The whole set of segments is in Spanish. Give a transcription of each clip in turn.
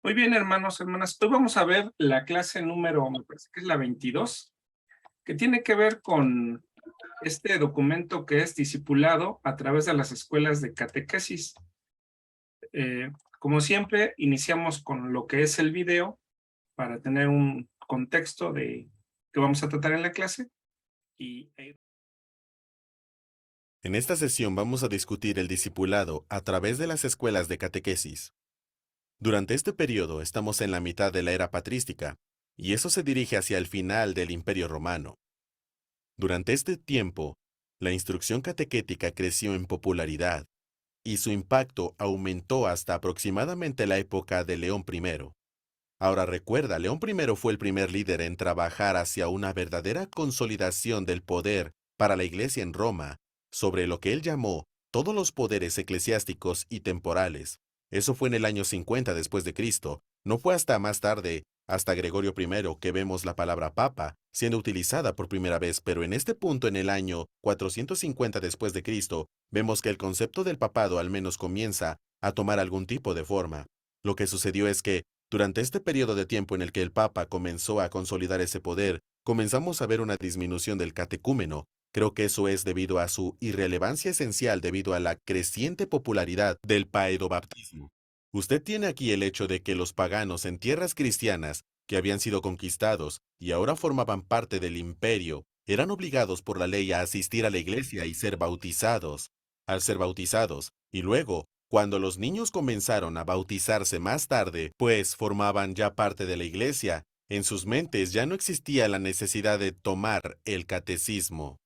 Muy bien, hermanos, hermanas. Hoy vamos a ver la clase número, me parece que es la 22, que tiene que ver con este documento que es discipulado a través de las escuelas de catequesis. Como siempre, iniciamos con lo que es el video para tener un contexto de que vamos a tratar en la clase. Y En esta sesión vamos a discutir el discipulado a través de las escuelas de catequesis. Durante este periodo estamos en la mitad de la era patrística, y eso se dirige hacia el final del Imperio Romano. Durante este tiempo, la instrucción catequética creció en popularidad, y su impacto aumentó hasta aproximadamente la época de León I. Ahora recuerda, León I fue el primer líder en trabajar hacia una verdadera consolidación del poder para la Iglesia en Roma, sobre lo que él llamó todos los poderes eclesiásticos y temporales. Eso fue en el año 50 después de Cristo. No fue hasta más tarde, hasta Gregorio I, que vemos la palabra papa siendo utilizada por primera vez, pero en este punto, en el año 450 después de Cristo, vemos que el concepto del papado al menos comienza a tomar algún tipo de forma. Lo que sucedió es que durante este periodo de tiempo en el que el Papa comenzó a consolidar ese poder, comenzamos a ver una disminución del catecúmeno. Creo que eso es debido a su irrelevancia esencial debido a la creciente popularidad del paedobaptismo. Usted tiene aquí el hecho de que los paganos en tierras cristianas, que habían sido conquistados y ahora formaban parte del imperio, eran obligados por la ley a asistir a la iglesia y ser bautizados. Al ser bautizados, y luego cuando los niños comenzaron a bautizarse más tarde, pues formaban ya parte de la iglesia, en sus mentes ya no existía la necesidad de tomar el catecismo.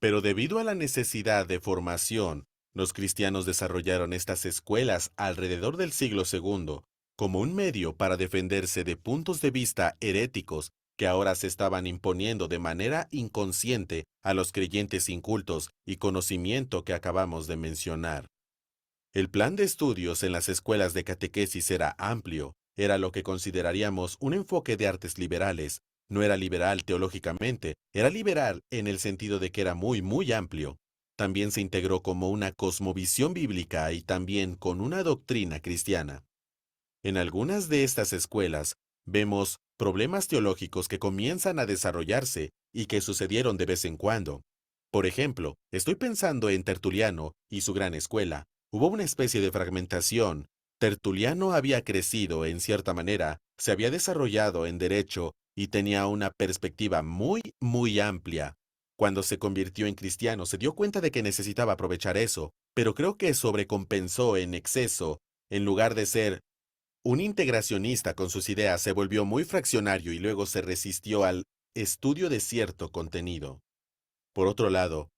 Pero debido a la necesidad de formación, los cristianos desarrollaron estas escuelas alrededor del siglo II como un medio para defenderse de puntos de vista heréticos que ahora se estaban imponiendo de manera inconsciente a los creyentes incultos y conocimiento que acabamos de mencionar. El plan de estudios en las escuelas de catequesis era amplio, era lo que consideraríamos un enfoque de artes liberales. No era liberal teológicamente, era liberal en el sentido de que era muy amplio. También se integró como una cosmovisión bíblica y también con una doctrina cristiana. En algunas de estas escuelas vemos problemas teológicos que comienzan a desarrollarse y que sucedieron de vez en cuando. Por ejemplo, estoy pensando en Tertuliano y su gran escuela. Hubo una especie de fragmentación. Tertuliano había crecido en cierta manera, se había desarrollado en derecho y tenía una perspectiva muy amplia. Cuando se convirtió en cristiano se dio cuenta de que necesitaba aprovechar eso, pero creo que sobrecompensó en exceso. En lugar de ser un integracionista con sus ideas, se volvió muy fraccionario y luego se resistió al estudio de cierto contenido. Por otro lado,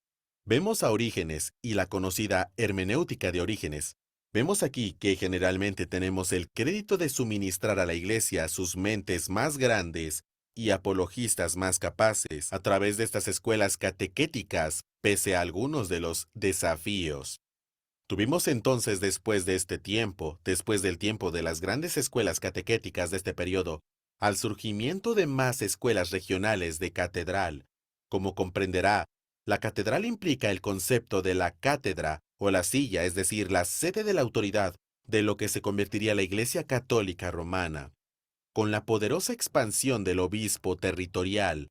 vemos a Orígenes y la conocida hermenéutica de Orígenes. Vemos aquí que generalmente tenemos el crédito de suministrar a la Iglesia sus mentes más grandes y apologistas más capaces a través de estas escuelas catequéticas, pese a algunos de los desafíos. Tuvimos entonces después de este tiempo, después del tiempo de las grandes escuelas catequéticas de este periodo, al surgimiento de más escuelas regionales de catedral. Como comprenderá, la catedral implica el concepto de la cátedra o la silla, es decir, la sede de la autoridad de lo que se convertiría la Iglesia Católica Romana. Con la poderosa expansión del obispo territorial,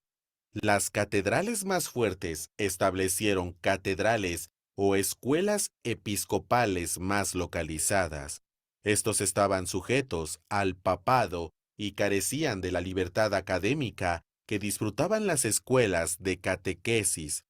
las catedrales más fuertes establecieron catedrales o escuelas episcopales más localizadas. Estos estaban sujetos al papado y carecían de la libertad académica que disfrutaban las escuelas de catequesis.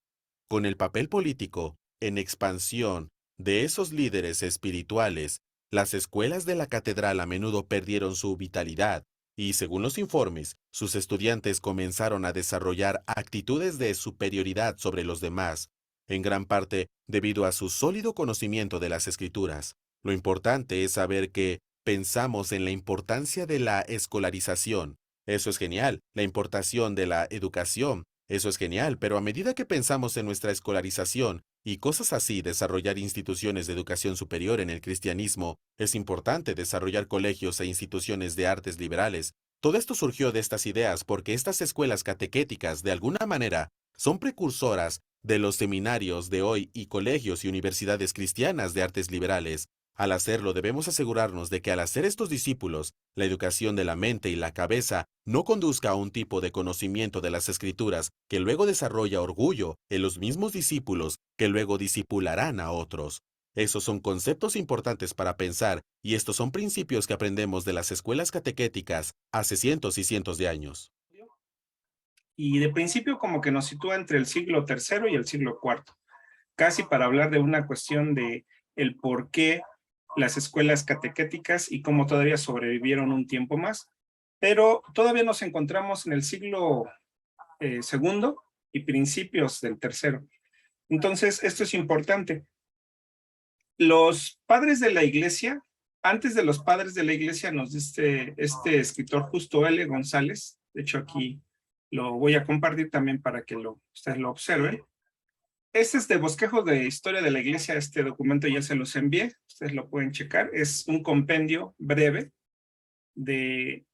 Con el papel político en expansión de esos líderes espirituales, las escuelas de la catedral a menudo perdieron su vitalidad y, según los informes, sus estudiantes comenzaron a desarrollar actitudes de superioridad sobre los demás, en gran parte debido a su sólido conocimiento de las escrituras. Lo importante es saber que pensamos en la importancia de la escolarización. Eso es genial, la importación de la educación. Eso es genial, pero a medida que pensamos en nuestra escolarización y cosas así, desarrollar instituciones de educación superior en el cristianismo, es importante desarrollar colegios e instituciones de artes liberales. Todo esto surgió de estas ideas porque estas escuelas catequéticas, de alguna manera, son precursoras de los seminarios de hoy y colegios y universidades cristianas de artes liberales. Al hacerlo, debemos asegurarnos de que al hacer estos discípulos, la educación de la mente y la cabeza no conduzca a un tipo de conocimiento de las Escrituras que luego desarrolla orgullo en los mismos discípulos que luego discipularán a otros. Esos son conceptos importantes para pensar y estos son principios que aprendemos de las escuelas catequéticas hace cientos y cientos de años. Y de principio como que nos sitúa entre el siglo III y el siglo IV, casi para hablar de una cuestión de el por qué las escuelas catequéticas y cómo todavía sobrevivieron un tiempo más. Pero todavía nos encontramos en el siglo segundo y principios del tercero. Entonces, esto es importante. Los padres de la iglesia, antes de los padres de la iglesia, nos dice este escritor Justo L. González, de hecho aquí lo voy a compartir también para que ustedes lo observen. Este es de Bosquejos de Historia de la Iglesia, este documento ya se los envié, ustedes lo pueden checar, es un compendio breve de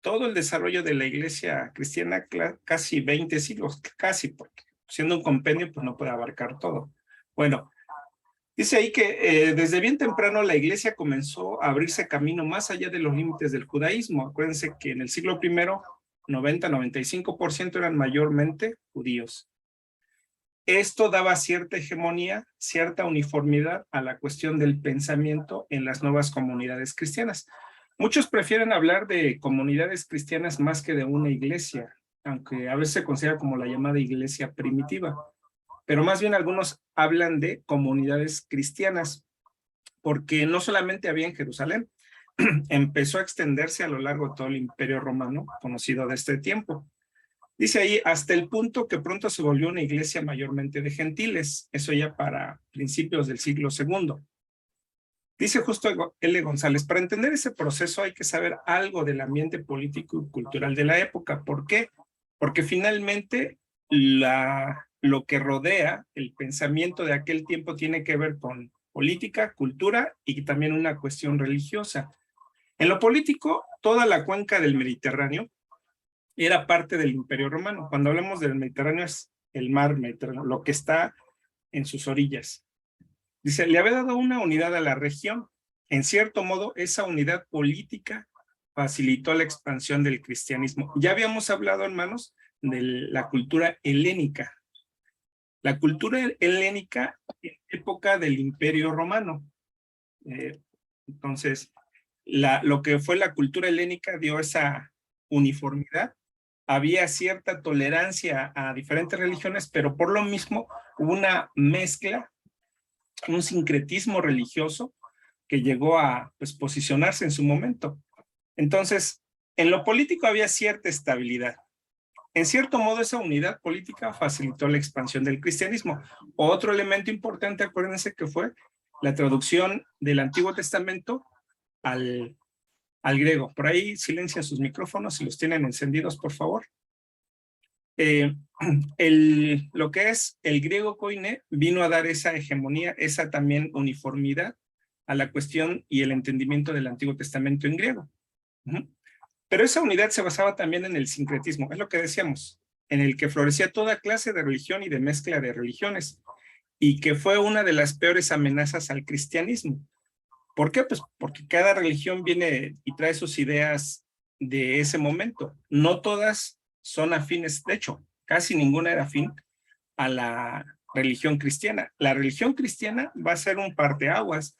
todo el desarrollo de la iglesia cristiana, casi 20 siglos, casi, porque siendo un compendio pues no puede abarcar todo. Bueno, dice ahí que desde bien temprano la iglesia comenzó a abrirse camino más allá de los límites del judaísmo. Acuérdense que en el siglo I, 90-95% eran mayormente judíos. Esto daba cierta hegemonía, cierta uniformidad a la cuestión del pensamiento en las nuevas comunidades cristianas. Muchos prefieren hablar de comunidades cristianas más que de una iglesia, aunque a veces se considera como la llamada iglesia primitiva. Pero más bien algunos hablan de comunidades cristianas, porque no solamente había en Jerusalén, empezó a extenderse a lo largo de todo el Imperio Romano, conocido de este tiempo. Dice ahí, hasta el punto que pronto se volvió una iglesia mayormente de gentiles, eso ya para principios del siglo II. Dice Justo L. González, para entender ese proceso hay que saber algo del ambiente político y cultural de la época. ¿Por qué? Porque finalmente lo que rodea el pensamiento de aquel tiempo tiene que ver con política, cultura y también una cuestión religiosa. En lo político, toda la cuenca del Mediterráneo era parte del Imperio Romano. Cuando hablamos del Mediterráneo es el mar Mediterráneo, lo que está en sus orillas. Dice, le había dado una unidad a la región. En cierto modo, esa unidad política facilitó la expansión del cristianismo. Ya habíamos hablado, hermanos, de la cultura helénica. La cultura helénica en época del Imperio Romano. Entonces, lo que fue la cultura helénica dio esa uniformidad. Había cierta tolerancia a diferentes religiones, pero por lo mismo hubo una mezcla, un sincretismo religioso que llegó a pues, posicionarse en su momento. Entonces, en lo político había cierta estabilidad. En cierto modo, esa unidad política facilitó la expansión del cristianismo. Otro elemento importante, acuérdense que fue la traducción del Antiguo Testamento al griego. Por ahí silencian sus micrófonos si los tienen encendidos, por favor. Lo que es el griego koiné vino a dar esa hegemonía, esa también uniformidad a la cuestión y el entendimiento del Antiguo Testamento en griego. Pero esa unidad se basaba también en el sincretismo, es lo que decíamos, en el que florecía toda clase de religión y de mezcla de religiones, y que fue una de las peores amenazas al cristianismo. ¿Por qué? Pues porque cada religión viene y trae sus ideas de ese momento. No todas son afines, de hecho, casi ninguna era afín a la religión cristiana. La religión cristiana va a ser un parteaguas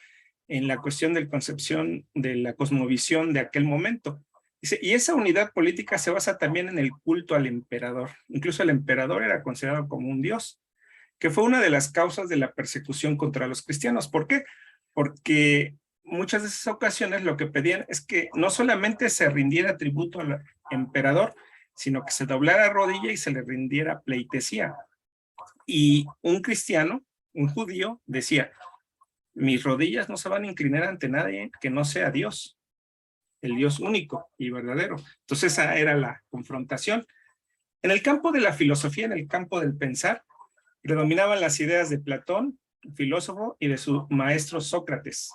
en la cuestión de la concepción de la cosmovisión de aquel momento. Y esa unidad política se basa también en el culto al emperador. Incluso el emperador era considerado como un dios, que fue una de las causas de la persecución contra los cristianos. ¿Por qué? Porque muchas de esas ocasiones lo que pedían es que no solamente se rindiera tributo al emperador, sino que se doblara rodilla y se le rindiera pleitesía. Y un cristiano, un judío, decía, mis rodillas no se van a inclinar ante nadie que no sea Dios, el Dios único y verdadero. Entonces esa era la confrontación. En el campo de la filosofía, en el campo del pensar, predominaban las ideas de Platón, filósofo, y de su maestro Sócrates,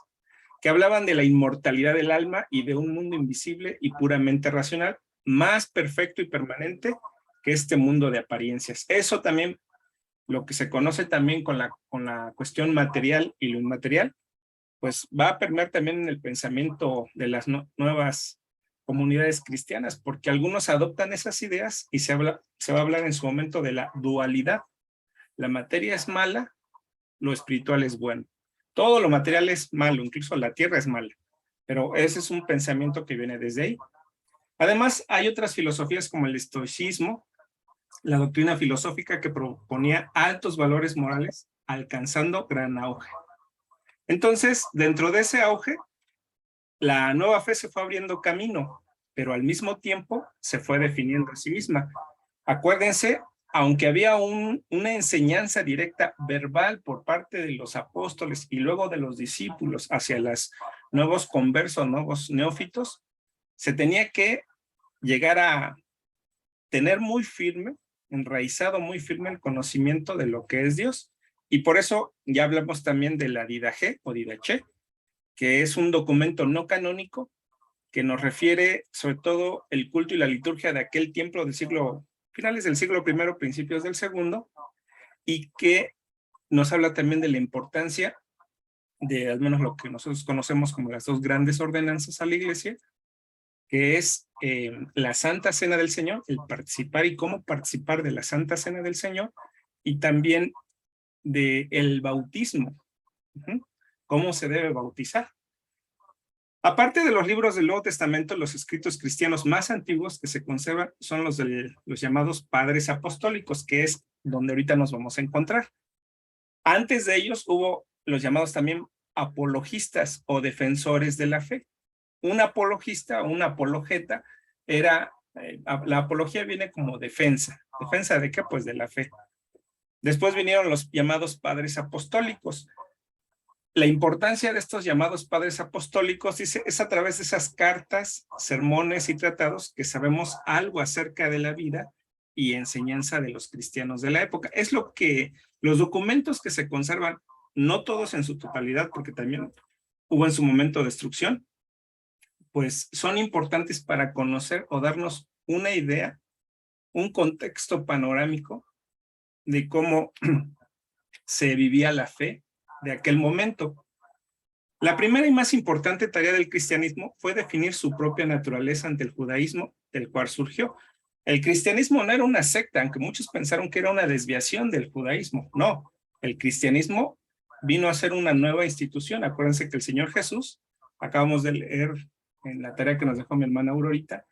que hablaban de la inmortalidad del alma y de un mundo invisible y puramente racional, más perfecto y permanente que este mundo de apariencias. Eso también, lo que se conoce también con la cuestión material y lo inmaterial, pues va a permear también en el pensamiento de las nuevas comunidades cristianas, porque algunos adoptan esas ideas y se va a hablar en su momento de la dualidad. La materia es mala, lo espiritual es bueno. Todo lo material es malo, incluso la tierra es mala, pero ese es un pensamiento que viene desde ahí. Además, hay otras filosofías como el estoicismo, la doctrina filosófica que proponía altos valores morales, alcanzando gran auge. Entonces, dentro de ese auge, la nueva fe se fue abriendo camino, pero al mismo tiempo se fue definiendo a sí misma. Acuérdense, aunque había una enseñanza directa verbal por parte de los apóstoles y luego de los discípulos hacia los nuevos conversos, nuevos neófitos, se tenía que llegar a tener muy firme, enraizado muy firme el conocimiento de lo que es Dios. Y por eso ya hablamos también de la Didache o Didache, que es un documento no canónico que nos refiere sobre todo el culto y la liturgia de aquel tiempo del finales del siglo I, principios del segundo, y que nos habla también de la importancia de al menos lo que nosotros conocemos como las dos grandes ordenanzas a la iglesia, que es la Santa Cena del Señor, el participar y cómo participar de la Santa Cena del Señor, y también del bautismo, cómo se debe bautizar. Aparte de los libros del Nuevo Testamento, los escritos cristianos más antiguos que se conservan son los de los llamados padres apostólicos, que es donde ahorita nos vamos a encontrar. Antes de ellos hubo los llamados también apologistas o defensores de la fe. Un apologista o una apologeta era, la apología viene como defensa. ¿Defensa de qué? Pues de la fe. Después vinieron los llamados padres apostólicos. La importancia de estos llamados padres apostólicos es a través de esas cartas, sermones y tratados que sabemos algo acerca de la vida y enseñanza de los cristianos de la época. Es lo que los documentos que se conservan, no todos en su totalidad, porque también hubo en su momento destrucción, pues son importantes para conocer o darnos una idea, un contexto panorámico de cómo se vivía la fe de aquel momento. La primera y más importante tarea del cristianismo fue definir su propia naturaleza ante el judaísmo, del cual surgió. El cristianismo no era una secta, aunque muchos pensaron que era una desviación del judaísmo. No, el cristianismo vino a ser una nueva institución. Acuérdense que el Señor Jesús, acabamos de leer en la tarea que nos dejó mi hermana Aurorita,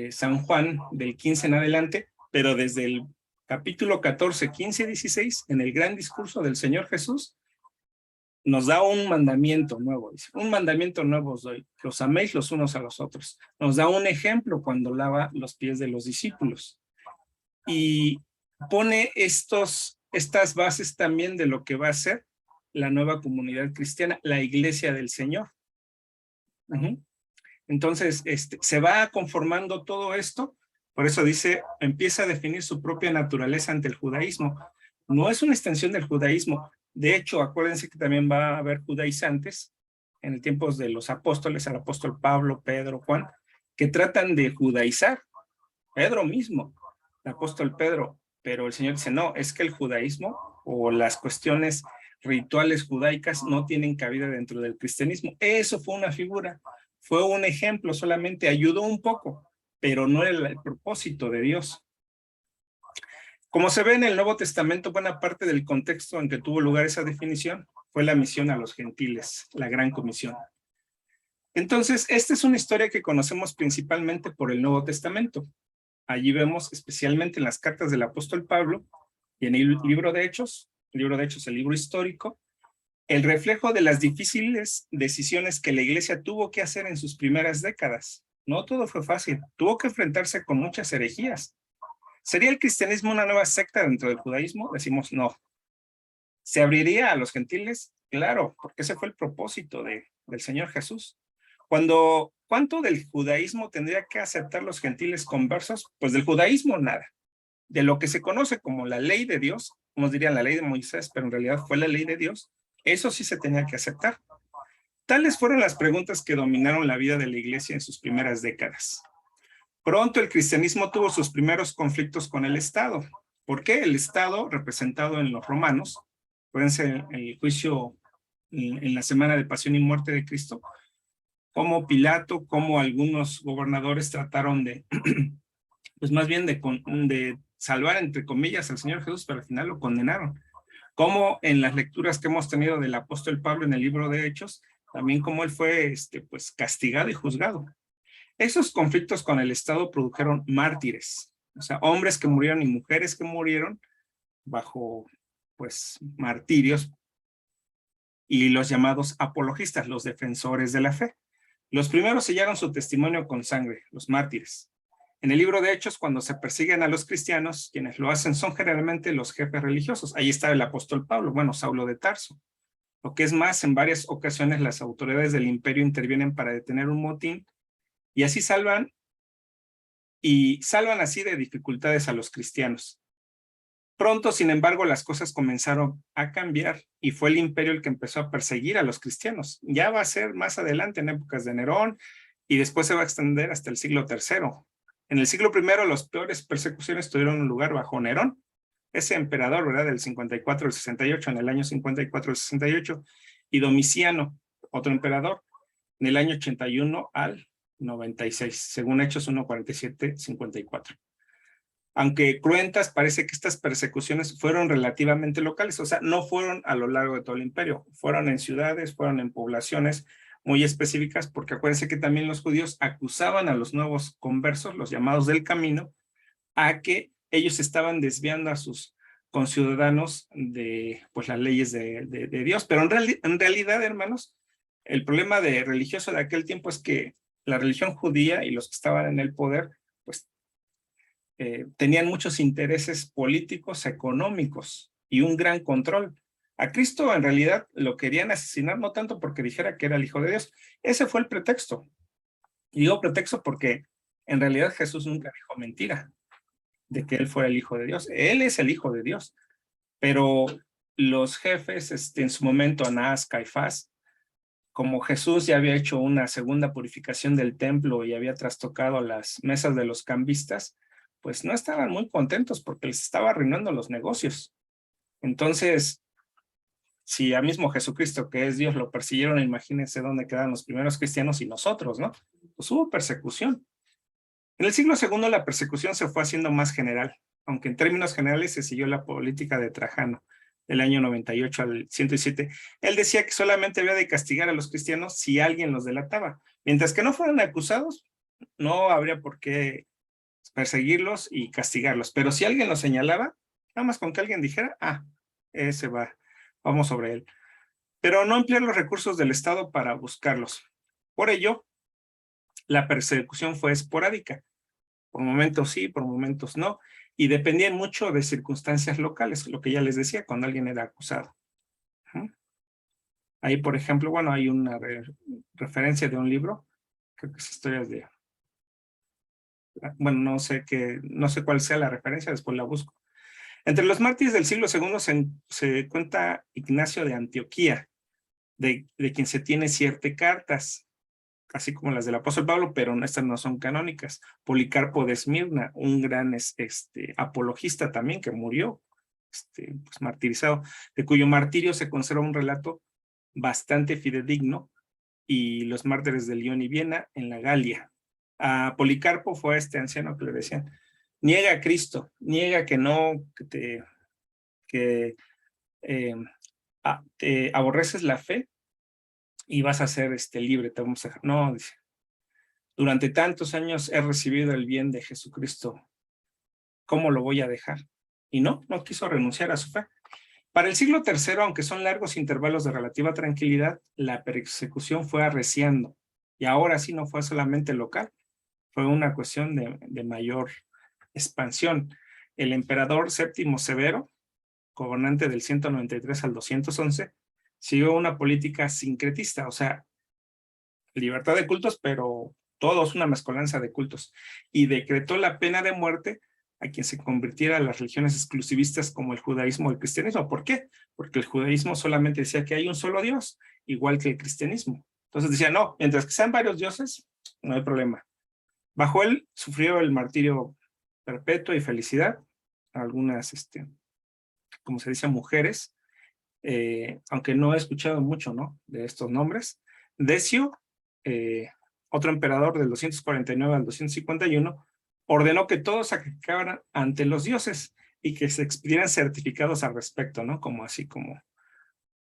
San Juan del 15 en adelante, pero desde el capítulo 14, 15 y 16, en el gran discurso del Señor Jesús, nos da un mandamiento nuevo, dice, un mandamiento nuevo os doy, que os améis los unos a los otros. Nos da un ejemplo cuando lava los pies de los discípulos. Y pone estas bases también de lo que va a ser la nueva comunidad cristiana, la iglesia del Señor. Entonces, se va conformando todo esto, por eso dice, empieza a definir su propia naturaleza ante el judaísmo. No es una extensión del judaísmo. De hecho, acuérdense que también va a haber judaizantes en el tiempo de los apóstoles, el apóstol Pablo, Pedro, Juan, que tratan de judaizar. Pedro mismo, el apóstol Pedro, pero el Señor dice, no, es que el judaísmo o las cuestiones rituales judaicas no tienen cabida dentro del cristianismo. Eso fue una figura, fue un ejemplo, solamente ayudó un poco, pero no era el propósito de Dios. Como se ve en el Nuevo Testamento, buena parte del contexto en que tuvo lugar esa definición fue la misión a los gentiles, la Gran Comisión. Entonces, esta es una historia que conocemos principalmente por el Nuevo Testamento. Allí vemos, especialmente en las cartas del apóstol Pablo y en el libro de Hechos, el libro histórico, el reflejo de las difíciles decisiones que la iglesia tuvo que hacer en sus primeras décadas. No todo fue fácil, tuvo que enfrentarse con muchas herejías. ¿Sería el cristianismo una nueva secta dentro del judaísmo? Decimos no. ¿Se abriría a los gentiles? Claro, porque ese fue el propósito del Señor Jesús. ¿Cuánto del judaísmo tendría que aceptar los gentiles conversos? Pues del judaísmo nada. De lo que se conoce como la ley de Dios, como dirían la ley de Moisés, pero en realidad fue la ley de Dios, eso sí se tenía que aceptar. Tales fueron las preguntas que dominaron la vida de la iglesia en sus primeras décadas. Pronto el cristianismo tuvo sus primeros conflictos con el Estado. ¿Por qué? El Estado, representado en los romanos, acuérdense el juicio en la semana de pasión y muerte de Cristo, cómo Pilato, cómo algunos gobernadores trataron de, pues más bien de salvar, entre comillas, al Señor Jesús, pero al final lo condenaron. Como en las lecturas que hemos tenido del apóstol Pablo en el libro de Hechos, también como él fue pues, castigado y juzgado. Esos conflictos con el Estado produjeron mártires, o sea, hombres que murieron y mujeres que murieron bajo, pues, martirios, y los llamados apologistas, los defensores de la fe. Los primeros sellaron su testimonio con sangre, los mártires. En el libro de Hechos, cuando se persiguen a los cristianos, quienes lo hacen son generalmente los jefes religiosos. Ahí está el apóstol Pablo, bueno, Saulo de Tarso. Lo que es más, en varias ocasiones las autoridades del imperio intervienen para detener un motín y así salvan así de dificultades a los cristianos. Pronto, sin embargo, las cosas comenzaron a cambiar y fue el imperio el que empezó a perseguir a los cristianos. Ya va a ser más adelante, en épocas de Nerón, y después se va a extender hasta el siglo III. En el siglo I, las peores persecuciones tuvieron lugar bajo Nerón, ese emperador, ¿verdad?, del 54 al 68, en el año 54 al 68, y Domiciano, otro emperador, en el año 81 al 96, según Hechos 1:47, 54. Aunque cruentas, parece que estas persecuciones fueron relativamente locales, o sea, no fueron a lo largo de todo el imperio, fueron en ciudades, fueron en poblaciones muy específicas, porque acuérdense que también los judíos acusaban a los nuevos conversos, los llamados del camino, a que ellos estaban desviando a sus conciudadanos de, pues, las leyes de Dios. Pero en realidad, hermanos, el problema religioso de aquel tiempo es que la religión judía y los que estaban en el poder, pues, tenían muchos intereses políticos, económicos y un gran control. A Cristo en realidad lo querían asesinar, no tanto porque dijera que era el Hijo de Dios. Ese fue el pretexto. Y digo pretexto porque en realidad Jesús nunca dijo mentira de que él fuera el Hijo de Dios. Él es el Hijo de Dios. Pero los jefes, en su momento, Anás, Caifás, como Jesús ya había hecho una segunda purificación del templo y había trastocado las mesas de los cambistas, pues no estaban muy contentos porque les estaba arruinando los negocios. Entonces, si a mismo Jesucristo, que es Dios, lo persiguieron, imagínense dónde quedaron los primeros cristianos y nosotros, ¿no? Pues hubo persecución. En el siglo II la persecución se fue haciendo más general, aunque en términos generales se siguió la política de Trajano, del año 98 al 107. Él decía que solamente había de castigar a los cristianos si alguien los delataba. Mientras que no fueran acusados, no habría por qué perseguirlos y castigarlos. Pero si alguien los señalaba, nada más con que alguien dijera, ese va, vamos sobre él. Pero no emplear los recursos del Estado para buscarlos. Por ello, la persecución fue esporádica. Por momentos sí, por momentos no, y dependían mucho de circunstancias locales, lo que ya les decía, cuando alguien era acusado. Ahí, por ejemplo, bueno, hay una referencia de un libro, creo que es Historias de... Bueno, no sé cuál sea la referencia, después la busco. Entre los mártires del siglo II se cuenta Ignacio de Antioquía, de quien se tiene 7 cartas, así como las del apóstol Pablo, pero estas no son canónicas. Policarpo de Esmirna, un gran apologista también que murió, pues, martirizado, de cuyo martirio se conserva un relato bastante fidedigno, y los mártires de León y Viena en la Galia. A Policarpo fue este anciano que le decían, niega a Cristo, niega que no, que te aborreces la fe y vas a ser libre, te vamos a dejar. No, dice, durante tantos años he recibido el bien de Jesucristo, ¿cómo lo voy a dejar? Y no quiso renunciar a su fe. Para el siglo III, aunque son largos intervalos de relativa tranquilidad, la persecución fue arreciando, y ahora sí no fue solamente local, fue una cuestión de mayor expansión. El emperador Séptimo Severo, gobernante del 193 al 211, siguió una política sincretista, o sea, libertad de cultos, pero todos una mezcolanza de cultos, y decretó la pena de muerte a quien se convirtiera a las religiones exclusivistas como el judaísmo o el cristianismo. ¿Por qué? Porque el judaísmo solamente decía que hay un solo Dios, igual que el cristianismo. Entonces decía, no, mientras que sean varios dioses, no hay problema. Bajo él sufrió el martirio perpetuo y felicidad, algunas, como se dice, mujeres, aunque no he escuchado mucho, ¿no?, de estos nombres. Decio, otro emperador del 249 al 251, ordenó que todos sacrificaran ante los dioses y que se expidieran certificados al respecto, ¿no? Como así como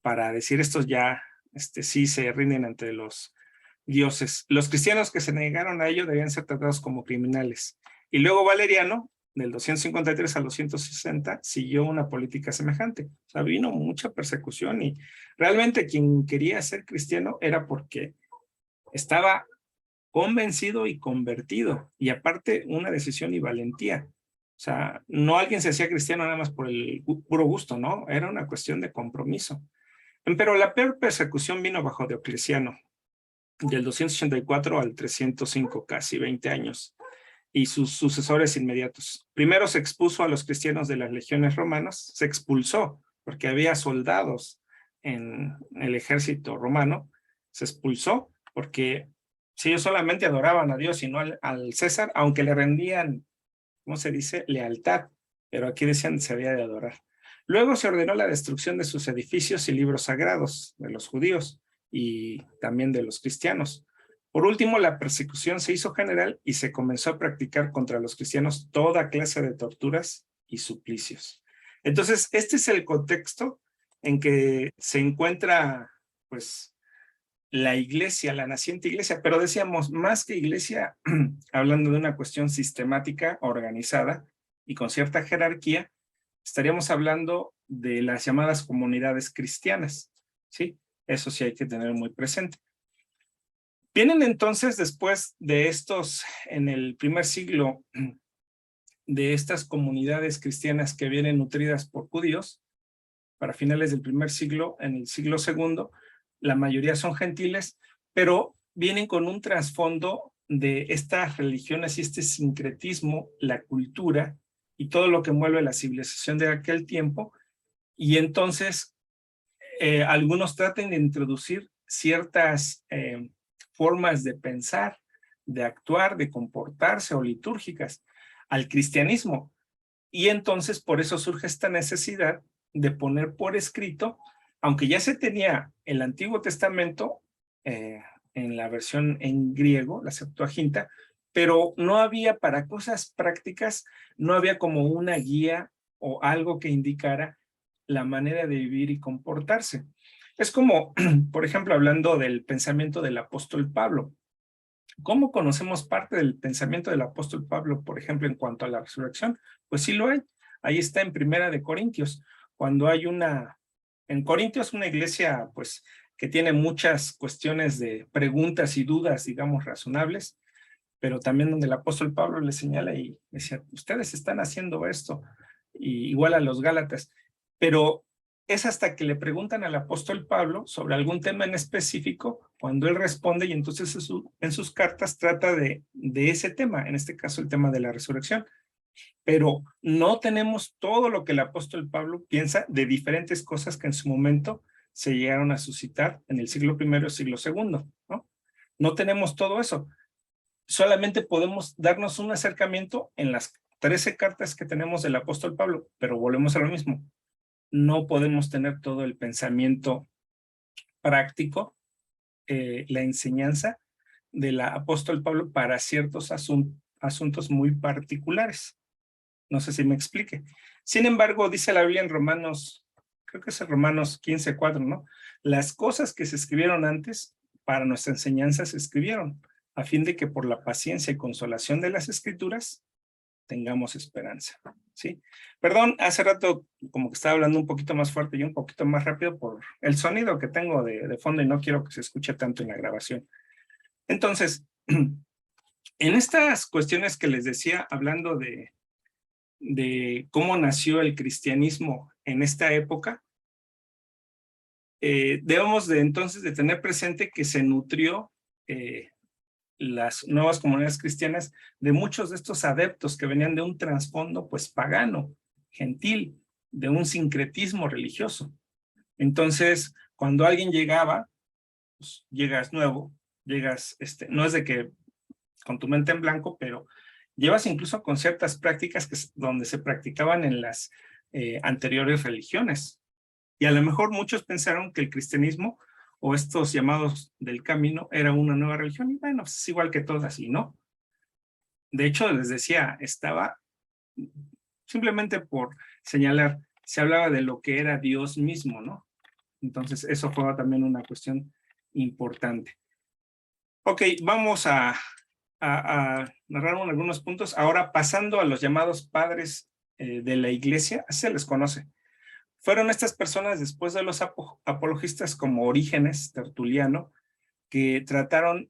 para decir estos ya sí se rinden ante los dioses. Los cristianos que se negaron a ello debían ser tratados como criminales. Y luego Valeriano, del 253 al 260, siguió una política semejante. O sea, vino mucha persecución y realmente quien quería ser cristiano era porque estaba convencido y convertido, y aparte una decisión y valentía. O sea, no alguien se hacía cristiano nada más por el puro gusto, ¿no? Era una cuestión de compromiso. Pero la peor persecución vino bajo Diocleciano, del 284 al 305, casi 20 años, y sus sucesores inmediatos. Primero se expuso a los cristianos de las legiones romanas, se expulsó, porque había soldados en el ejército romano, se expulsó porque si ellos solamente adoraban a Dios y no al César, aunque le rendían, ¿cómo se dice?, lealtad, pero aquí decían se había de adorar. Luego se ordenó la destrucción de sus edificios y libros sagrados de los judíos y también de los cristianos. Por último, la persecución se hizo general y se comenzó a practicar contra los cristianos toda clase de torturas y suplicios. Entonces, este es el contexto en que se encuentra, pues, la iglesia, la naciente iglesia, pero decíamos, más que iglesia, hablando de una cuestión sistemática, organizada y con cierta jerarquía, estaríamos hablando de las llamadas comunidades cristianas, ¿sí? Eso sí hay que tener muy presente. Vienen entonces después de estos, en el primer siglo, de estas comunidades cristianas que vienen nutridas por judíos, para finales del primer siglo, en el siglo segundo, la mayoría son gentiles, pero vienen con un trasfondo de estas religiones y este sincretismo, la cultura y todo lo que envuelve la civilización de aquel tiempo, y entonces algunos tratan de introducir ciertas formas de pensar, de actuar, de comportarse o litúrgicas al cristianismo, y entonces por eso surge esta necesidad de poner por escrito, aunque ya se tenía el Antiguo Testamento en la versión en griego, la Septuaginta, pero no había para cosas prácticas, no había como una guía o algo que indicara la manera de vivir y comportarse. Es como, por ejemplo, hablando del pensamiento del apóstol Pablo. ¿Cómo conocemos parte del pensamiento del apóstol Pablo, por ejemplo, en cuanto a la resurrección? Pues sí lo hay. Ahí está en Primera de Corintios, cuando hay en Corintios una iglesia, pues, que tiene muchas cuestiones de preguntas y dudas, digamos, razonables, pero también donde el apóstol Pablo le señala y decía, ustedes están haciendo esto, y igual a los Gálatas, pero es hasta que le preguntan al apóstol Pablo sobre algún tema en específico, cuando él responde, y entonces en sus cartas trata de ese tema, en este caso el tema de la resurrección. Pero no tenemos todo lo que el apóstol Pablo piensa de diferentes cosas que en su momento se llegaron a suscitar en el siglo I y siglo II, ¿no? No tenemos todo eso. Solamente podemos darnos un acercamiento en las 13 cartas que tenemos del apóstol Pablo, pero volvemos a lo mismo. No podemos tener todo el pensamiento práctico, la enseñanza del apóstol Pablo para ciertos asuntos muy particulares. No sé si me explique. Sin embargo, dice la Biblia en Romanos, creo que es en Romanos 15:4, ¿no? Las cosas que se escribieron antes para nuestra enseñanza se escribieron, a fin de que por la paciencia y consolación de las Escrituras tengamos esperanza, ¿sí? Perdón, hace rato como que estaba hablando un poquito más fuerte y un poquito más rápido por el sonido que tengo de fondo y no quiero que se escuche tanto en la grabación. Entonces, en estas cuestiones que les decía, hablando de cómo nació el cristianismo en esta época, debemos de entonces de tener presente que se nutrió las nuevas comunidades cristianas de muchos de estos adeptos que venían de un trasfondo pues pagano, gentil, de un sincretismo religioso. Entonces, cuando alguien llegaba, pues llegas nuevo, llegas, no es de que con tu mente en blanco, pero llevas incluso con ciertas prácticas donde se practicaban en las anteriores religiones. Y a lo mejor muchos pensaron que el cristianismo o estos llamados del camino era una nueva religión, y bueno, pues es igual que todas, y no. De hecho, les decía, estaba, simplemente por señalar, se hablaba de lo que era Dios mismo, ¿no? Entonces, eso fue también una cuestión importante. Ok, vamos a narrar algunos puntos. Ahora, pasando a los llamados padres de la iglesia, así se les conoce. Fueron estas personas, después de los apologistas como Orígenes, Tertuliano, que trataron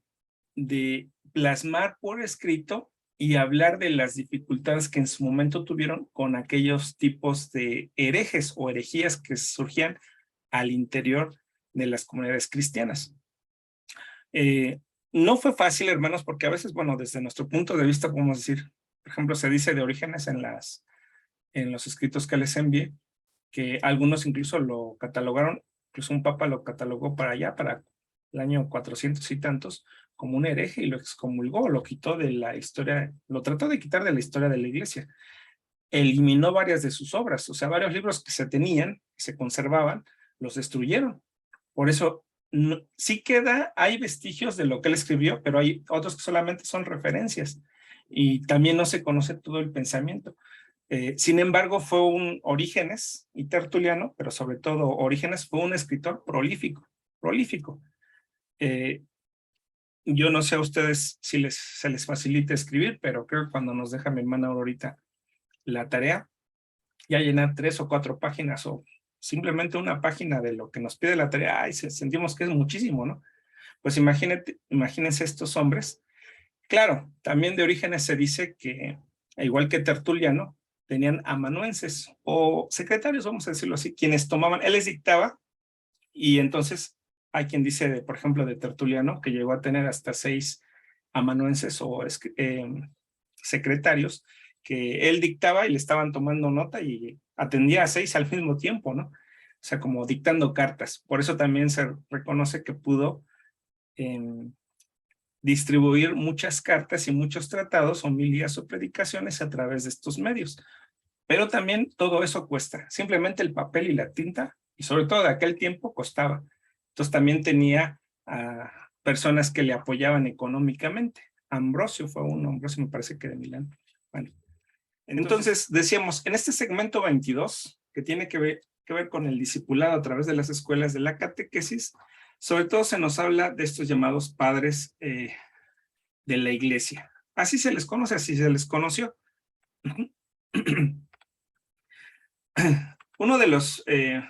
de plasmar por escrito y hablar de las dificultades que en su momento tuvieron con aquellos tipos de herejes o herejías que surgían al interior de las comunidades cristianas. No fue fácil, hermanos, porque a veces, bueno, desde nuestro punto de vista podemos decir, por ejemplo, se dice de Orígenes en los escritos que les envié, que algunos incluso lo catalogaron, incluso un papa lo catalogó para allá, para el año 400 y tantos, como un hereje, y lo excomulgó, lo quitó de la historia, lo trató de quitar de la historia de la iglesia. Eliminó varias de sus obras, o sea, varios libros que se tenían, que se conservaban, los destruyeron. Por eso, no, sí hay vestigios de lo que él escribió, pero hay otros que solamente son referencias, y también no se conoce todo el pensamiento. Sin embargo, fue un Orígenes y Tertuliano, pero sobre todo Orígenes fue un escritor prolífico. Yo no sé a ustedes si se les facilita escribir, pero creo que cuando nos deja mi hermana ahorita la tarea, ya llenar 3 o 4 páginas o simplemente una página de lo que nos pide la tarea, ay, sentimos que es muchísimo, ¿no? Pues imagínense estos hombres. Claro, también de Orígenes se dice que, igual que Tertuliano, tenían amanuenses o secretarios, vamos a decirlo así, quienes tomaban, él les dictaba, y entonces hay quien dice, por ejemplo, de Tertuliano, que llegó a tener hasta 6 amanuenses o secretarios, que él dictaba y le estaban tomando nota y atendía a 6 al mismo tiempo, ¿no? O sea, como dictando cartas. Por eso también se reconoce que pudo distribuir muchas cartas y muchos tratados, homilías o predicaciones a través de estos medios. Pero también todo eso cuesta. Simplemente el papel y la tinta, y sobre todo de aquel tiempo, costaba. Entonces también tenía personas que le apoyaban económicamente. Ambrosio fue uno, Ambrosio me parece que de Milán. Bueno, entonces decíamos, en este segmento 22, que tiene que ver con el discipulado a través de las escuelas de la catequesis, sobre todo se nos habla de estos llamados padres de la iglesia. Así se les conoce, así se les conoció. Uno de los,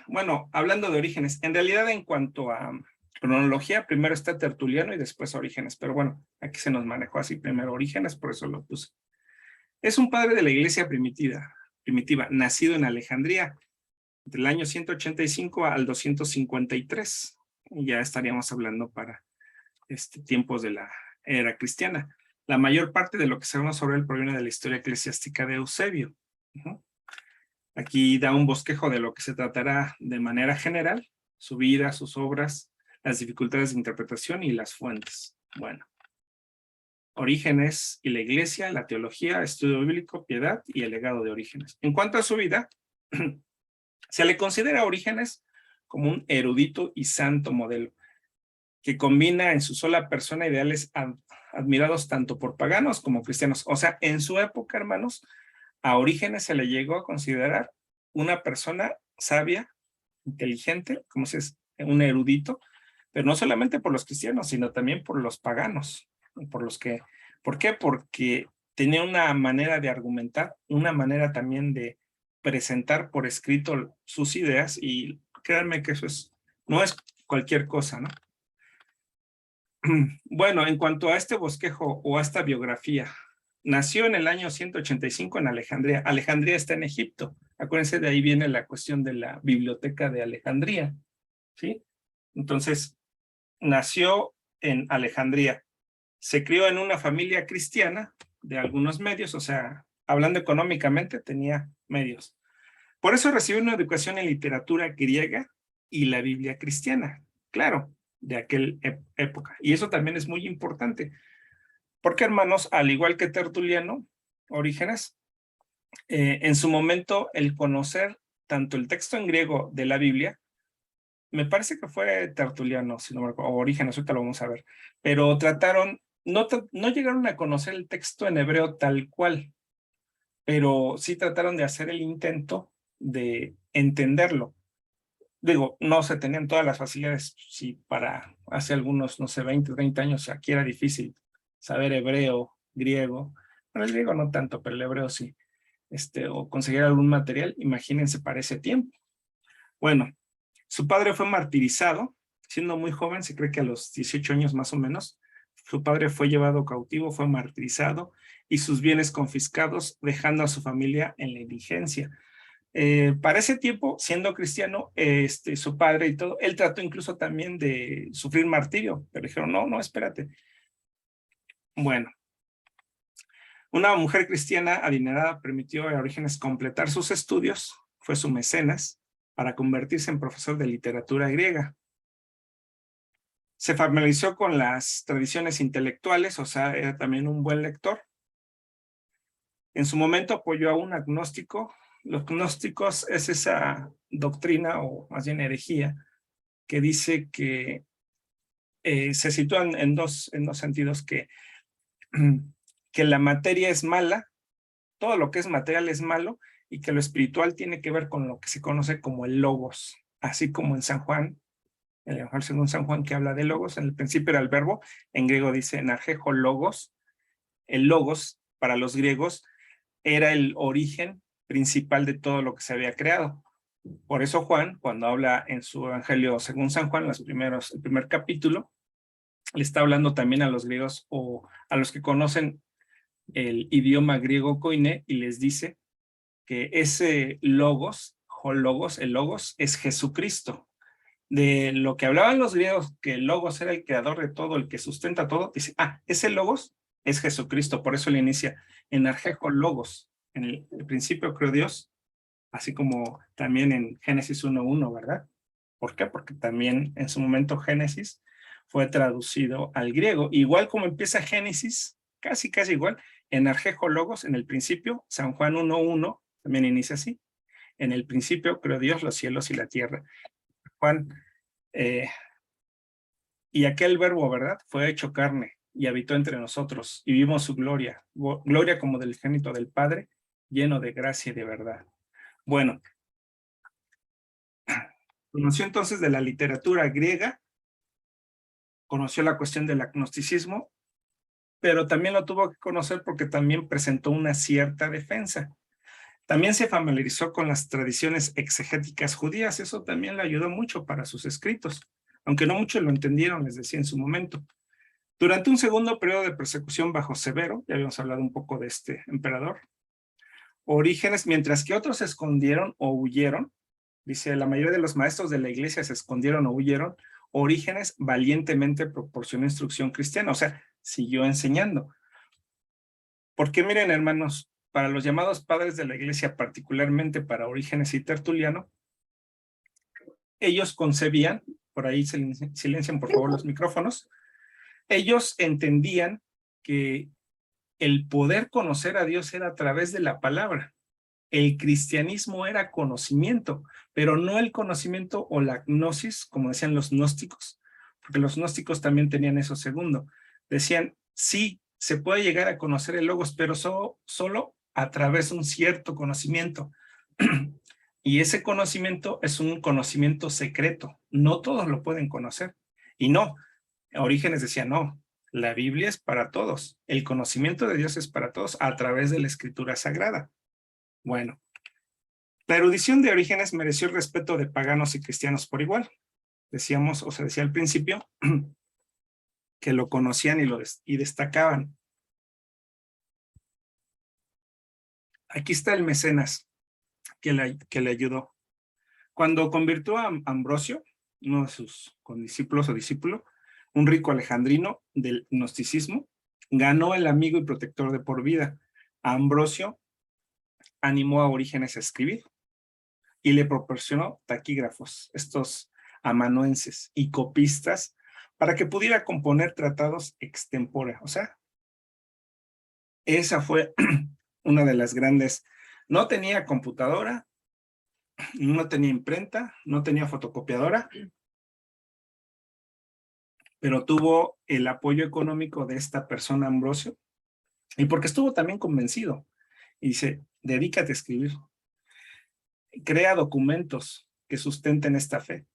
bueno, hablando de Orígenes, en realidad en cuanto a cronología, primero está Tertuliano y después Orígenes, pero bueno, aquí se nos manejó así, primero Orígenes, por eso lo puse. Es un padre de la iglesia primitiva, nacido en Alejandría, del año 185 al 253. Ya estaríamos hablando para tiempos de la era cristiana. La mayor parte de lo que sabemos sobre él proviene de la historia eclesiástica de Eusebio. Aquí da un bosquejo de lo que se tratará de manera general, su vida, sus obras, las dificultades de interpretación y las fuentes. Bueno, Orígenes y la iglesia, la teología, estudio bíblico, piedad y el legado de Orígenes. En cuanto a su vida, se le considera a Orígenes como un erudito y santo modelo, que combina en su sola persona ideales admirados tanto por paganos como cristianos. O sea, en su época, hermanos, a Orígenes se le llegó a considerar una persona sabia, inteligente, como si es un erudito, pero no solamente por los cristianos, sino también por los paganos, ¿por qué? Porque tenía una manera de argumentar, una manera también de presentar por escrito sus ideas, y créanme que eso no es cualquier cosa, ¿no? Bueno, en cuanto a este bosquejo o a esta biografía, nació en el año 185 en Alejandría. Alejandría está en Egipto. Acuérdense, de ahí viene la cuestión de la biblioteca de Alejandría, ¿sí? Entonces, nació en Alejandría. Se crió en una familia cristiana de algunos medios, o sea, hablando económicamente, tenía medios. Por eso recibió una educación en literatura griega y la Biblia cristiana, claro, de aquella época. Y eso también es muy importante, porque, hermanos, al igual que Tertuliano, Orígenes, en su momento el conocer tanto el texto en griego de la Biblia me parece que fue Tertuliano, si no me recuerdo, o Orígenes, ahorita lo vamos a ver, pero trataron, no llegaron a conocer el texto en hebreo tal cual, pero sí trataron de hacer el intento de entenderlo. Digo, no se tenían todas las facilidades, si para hace algunos, no sé, 20, 30 años aquí era difícil saber hebreo, griego, bueno, el griego no tanto, pero el hebreo sí, o conseguir algún material, imagínense para ese tiempo. Bueno, su padre fue martirizado, siendo muy joven, se cree que a los 18 años más o menos, su padre fue llevado cautivo, fue martirizado y sus bienes confiscados, dejando a su familia en la indigencia. Para ese tiempo, siendo cristiano, su padre y todo, él trató incluso también de sufrir martirio, pero dijeron, no, no, espérate. Bueno, una mujer cristiana adinerada permitió a Orígenes completar sus estudios, fue su mecenas, para convertirse en profesor de literatura griega. Se familiarizó con las tradiciones intelectuales, o sea, era también un buen lector. En su momento apoyó a un agnóstico. Los gnósticos es esa doctrina, o más bien herejía, que dice que se sitúan en dos sentidos, que la materia es mala, todo lo que es material es malo, y que lo espiritual tiene que ver con lo que se conoce como el logos, así como en San Juan, el Evangelio según San Juan, que habla de logos, en el principio era el verbo, en griego dice en arjejo logos. El logos para los griegos era el origen principal de todo lo que se había creado. Por eso Juan, cuando habla en su Evangelio según San Juan, el primer capítulo, le está hablando también a los griegos o a los que conocen el idioma griego koine, y les dice que ese logos, logos, el logos es Jesucristo. De lo que hablaban los griegos, que el logos era el creador de todo, el que sustenta todo, dice, ese logos es Jesucristo, por eso le inicia en arjejo logos, en el principio creó Dios, así como también en Génesis 1:1, ¿verdad? ¿Por qué? Porque también en su momento Génesis fue traducido al griego, igual como empieza Génesis, casi igual, en arjejo logos, en el principio, San Juan 1:1, también inicia así, en el principio creó Dios los cielos y la tierra. Juan, y aquel verbo, ¿verdad? Fue hecho carne y habitó entre nosotros y vimos su gloria, gloria como del génito del Padre, lleno de gracia y de verdad. Bueno, conoció entonces de la literatura griega, conoció la cuestión del agnosticismo, pero también lo tuvo que conocer porque también presentó una cierta defensa. También se familiarizó con las tradiciones exegéticas judías, eso también le ayudó mucho para sus escritos, aunque no muchos lo entendieron, les decía en su momento. Durante un segundo periodo de persecución bajo Severo, ya habíamos hablado un poco de este emperador, Orígenes, mientras que otros se escondieron o huyeron, dice, la mayoría de los maestros de la iglesia se escondieron o huyeron, Orígenes valientemente proporcionó instrucción cristiana, o sea, siguió enseñando. Porque miren, hermanos, para los llamados padres de la iglesia, particularmente para Orígenes y Tertuliano, ellos concebían, por ahí silencian por favor los micrófonos, ellos entendían que el poder conocer a Dios era a través de la palabra. El cristianismo era conocimiento, pero no el conocimiento o la gnosis, como decían los gnósticos, porque los gnósticos también tenían eso segundo. Decían, sí, se puede llegar a conocer el logos, pero solo a través de un cierto conocimiento. Y ese conocimiento es un conocimiento secreto. No todos lo pueden conocer. Y no, Orígenes decía, no, la Biblia es para todos. El conocimiento de Dios es para todos a través de la Escritura Sagrada. Bueno, la erudición de Orígenes mereció el respeto de paganos y cristianos por igual. Decíamos, o se decía al principio, que lo conocían y destacaban. Aquí está el mecenas que le ayudó. Cuando convirtió a Ambrosio, uno de sus condiscípulos o discípulo, un rico alejandrino del gnosticismo, ganó el amigo y protector de por vida. A Ambrosio animó a Orígenes a escribir y le proporcionó taquígrafos, estos amanuenses y copistas, para que pudiera componer tratados extempore. O sea, esa fue una de las grandes. No tenía computadora, no tenía imprenta, no tenía fotocopiadora, pero tuvo el apoyo económico de esta persona, Ambrosio, y porque estuvo también convencido. Y dice, dedícate a escribir, crea documentos que sustenten esta fe.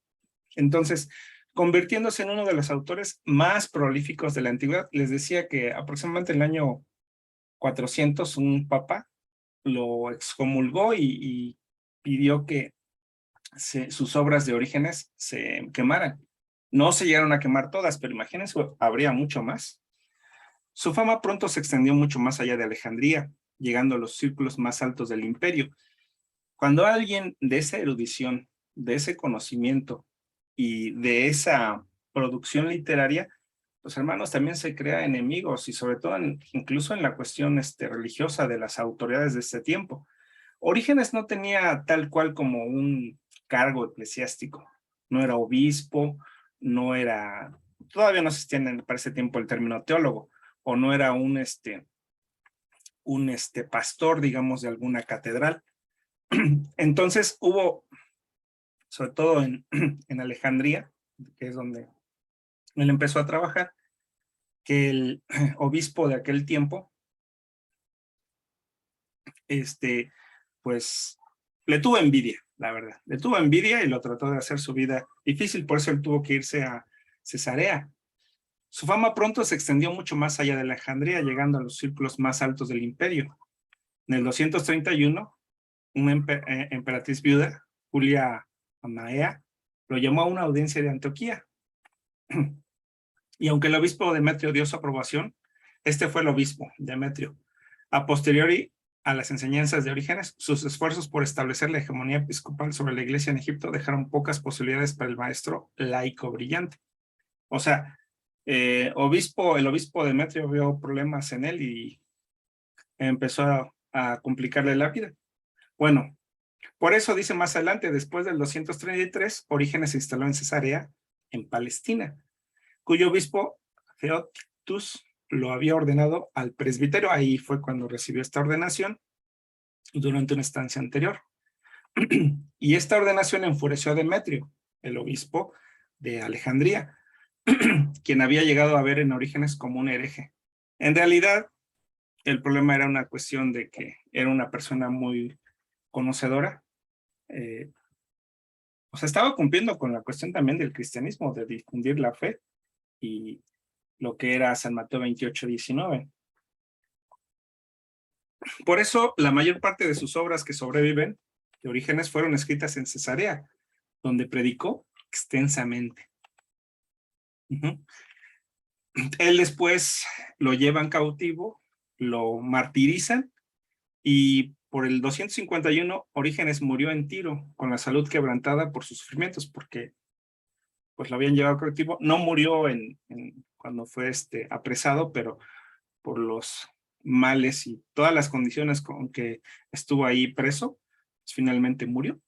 Entonces, convirtiéndose en uno de los autores más prolíficos de la antigüedad, les decía que aproximadamente en el año 400 un papa lo excomulgó y pidió que sus obras de Orígenes se quemaran. No se llegaron a quemar todas, pero imagínense, habría mucho más. Su fama pronto se extendió mucho más allá de Alejandría, llegando a los círculos más altos del imperio. Cuando alguien de esa erudición, de ese conocimiento y de esa producción literaria, los hermanos también se crea enemigos y sobre todo incluso en la cuestión religiosa de las autoridades de este tiempo. Orígenes no tenía tal cual como un cargo eclesiástico, no era obispo, no era, todavía no existía para ese tiempo el término teólogo, o no era un pastor, digamos, de alguna catedral. Entonces hubo, sobre todo en Alejandría, que es donde él empezó a trabajar, que el obispo de aquel tiempo, pues le tuvo envidia, la verdad. Le tuvo envidia y lo trató de hacer su vida difícil, por eso él tuvo que irse a Cesarea. Su fama pronto se extendió mucho más allá de Alejandría, llegando a los círculos más altos del imperio. En el 231, una emperatriz viuda, Julia Amaea, lo llamó a una audiencia de Antioquía. Y aunque el obispo Demetrio dio su aprobación, este fue el obispo, Demetrio. A posteriori a las enseñanzas de Orígenes, sus esfuerzos por establecer la hegemonía episcopal sobre la iglesia en Egipto dejaron pocas posibilidades para el maestro laico brillante. O sea, el obispo Demetrio vio problemas en él y empezó a complicarle la vida. Bueno, por eso dice más adelante, después del 233, Orígenes se instaló en Cesarea, en Palestina, cuyo obispo Theoticus lo había ordenado al presbiterio. Ahí fue cuando recibió esta ordenación durante una estancia anterior. Y esta ordenación enfureció a Demetrio, el obispo de Alejandría, quien había llegado a ver en Orígenes como un hereje. En realidad, el problema era una cuestión de que era una persona muy conocedora. O sea, estaba cumpliendo con la cuestión también del cristianismo, de difundir la fe y lo que era San Mateo 28:19. Por eso, la mayor parte de sus obras que sobreviven de Orígenes fueron escritas en Cesarea, donde predicó extensamente. Él después lo llevan cautivo, lo martirizan y por el 251 Orígenes murió en Tiro con la salud quebrantada por sus sufrimientos, porque pues lo habían llevado cautivo. No murió cuando fue apresado, pero por los males y todas las condiciones con que estuvo ahí preso, pues finalmente murió.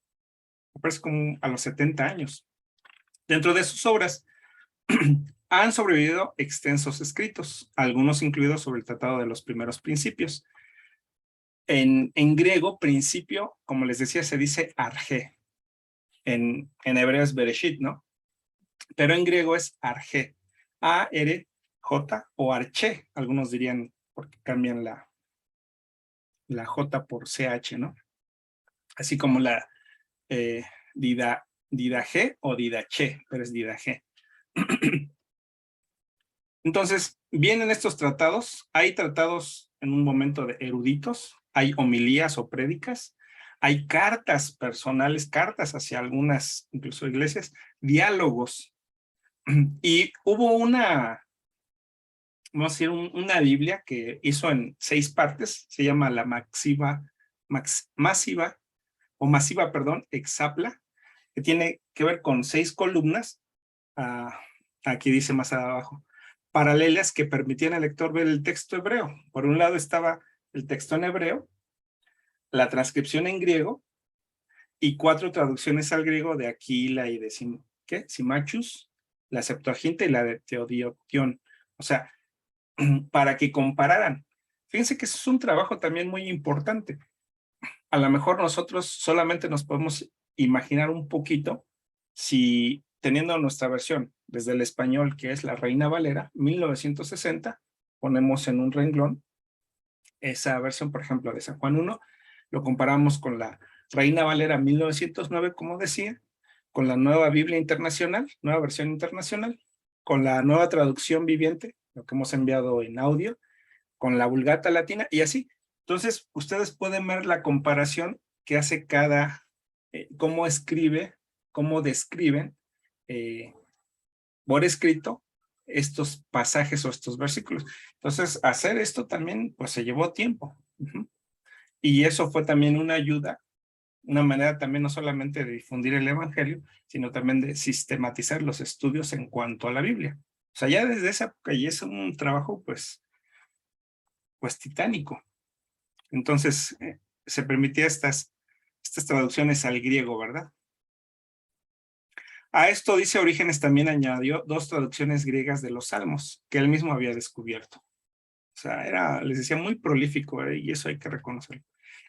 Me parece como a los 70 años. Dentro de sus obras han sobrevivido extensos escritos, algunos incluidos sobre el Tratado de los Primeros Principios. En griego, principio, como les decía, se dice arjé. En hebreo es bereshit, ¿no? Pero en griego es arjé. A-R-J o arché, algunos dirían, porque cambian la J por CH, ¿no? Así como la didajé o didaché, pero es didajé. Entonces, vienen estos tratados, hay tratados en un momento de eruditos, hay homilías o prédicas, hay cartas personales, cartas hacia algunas, incluso iglesias, diálogos. Y hubo vamos a decir, una Biblia que hizo en 6 partes, se llama la Masiva, Exapla, que tiene que ver con 6 columnas, aquí dice más abajo, paralelas que permitían al lector ver el texto hebreo. Por un lado estaba el texto en hebreo, la transcripción en griego, y 4 traducciones al griego de Aquila y de Simachus, la Septuaginta y la de Teodiotión. O sea, para que compararan. Fíjense que eso es un trabajo también muy importante. A lo mejor nosotros solamente nos podemos imaginar un poquito si teniendo nuestra versión desde el español, que es la Reina Valera, 1960, ponemos en un renglón esa versión, por ejemplo, de San Juan 1, lo comparamos con la Reina Valera 1909, como decía, con la nueva Biblia Internacional, nueva versión internacional, con la nueva traducción viviente, lo que hemos enviado en audio, con la Vulgata Latina y así. Entonces, ustedes pueden ver la comparación que hace cada, cómo escribe, cómo describen por escrito estos pasajes o estos versículos. Entonces, hacer esto también, pues se llevó tiempo. Y eso fue también una ayuda, una manera también no solamente de difundir el evangelio, sino también de sistematizar los estudios en cuanto a la Biblia. O sea, ya desde esa época y es un trabajo pues titánico. Entonces, se permitía estas traducciones al griego, ¿verdad? A esto dice Orígenes también añadió 2 traducciones griegas de los Salmos, que él mismo había descubierto. O sea, era, les decía, muy prolífico, y eso hay que reconocerlo.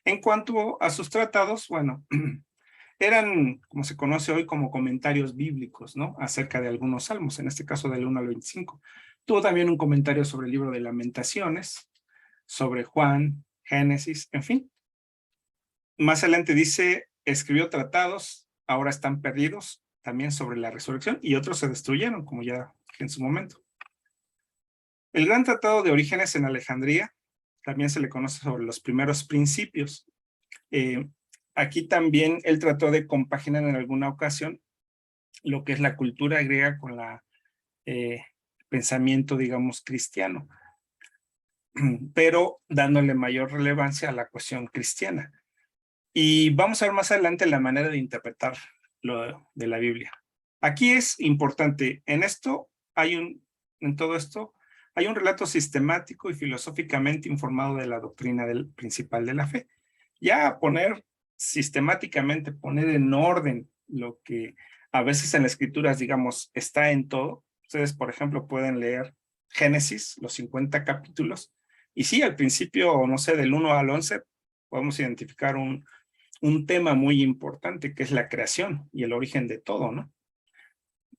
En cuanto a sus tratados, bueno, eran, como se conoce hoy, como comentarios bíblicos, ¿no? Acerca de algunos salmos, en este caso del 1 al 25. Tuvo también un comentario sobre el libro de Lamentaciones, sobre Juan, Génesis, en fin. Más adelante dice, escribió tratados, ahora están perdidos, también sobre la resurrección, y otros se destruyeron, como ya en su momento. El gran tratado de Orígenes en Alejandría, también se le conoce sobre los primeros principios. Aquí también él trató de compaginar en alguna ocasión lo que es la cultura griega con la pensamiento, digamos, cristiano, pero dándole mayor relevancia a la cuestión cristiana. Y vamos a ver más adelante la manera de interpretar lo de la Biblia. Aquí es importante, en todo esto, hay un relato sistemático y filosóficamente informado de la doctrina principal de la fe. Ya sistemáticamente, poner en orden lo que a veces en las escrituras, digamos, está en todo. Ustedes, por ejemplo, pueden leer Génesis, los 50 capítulos, y sí, al principio, no sé, del 1 al 11, podemos identificar un tema muy importante que es la creación y el origen de todo, ¿no?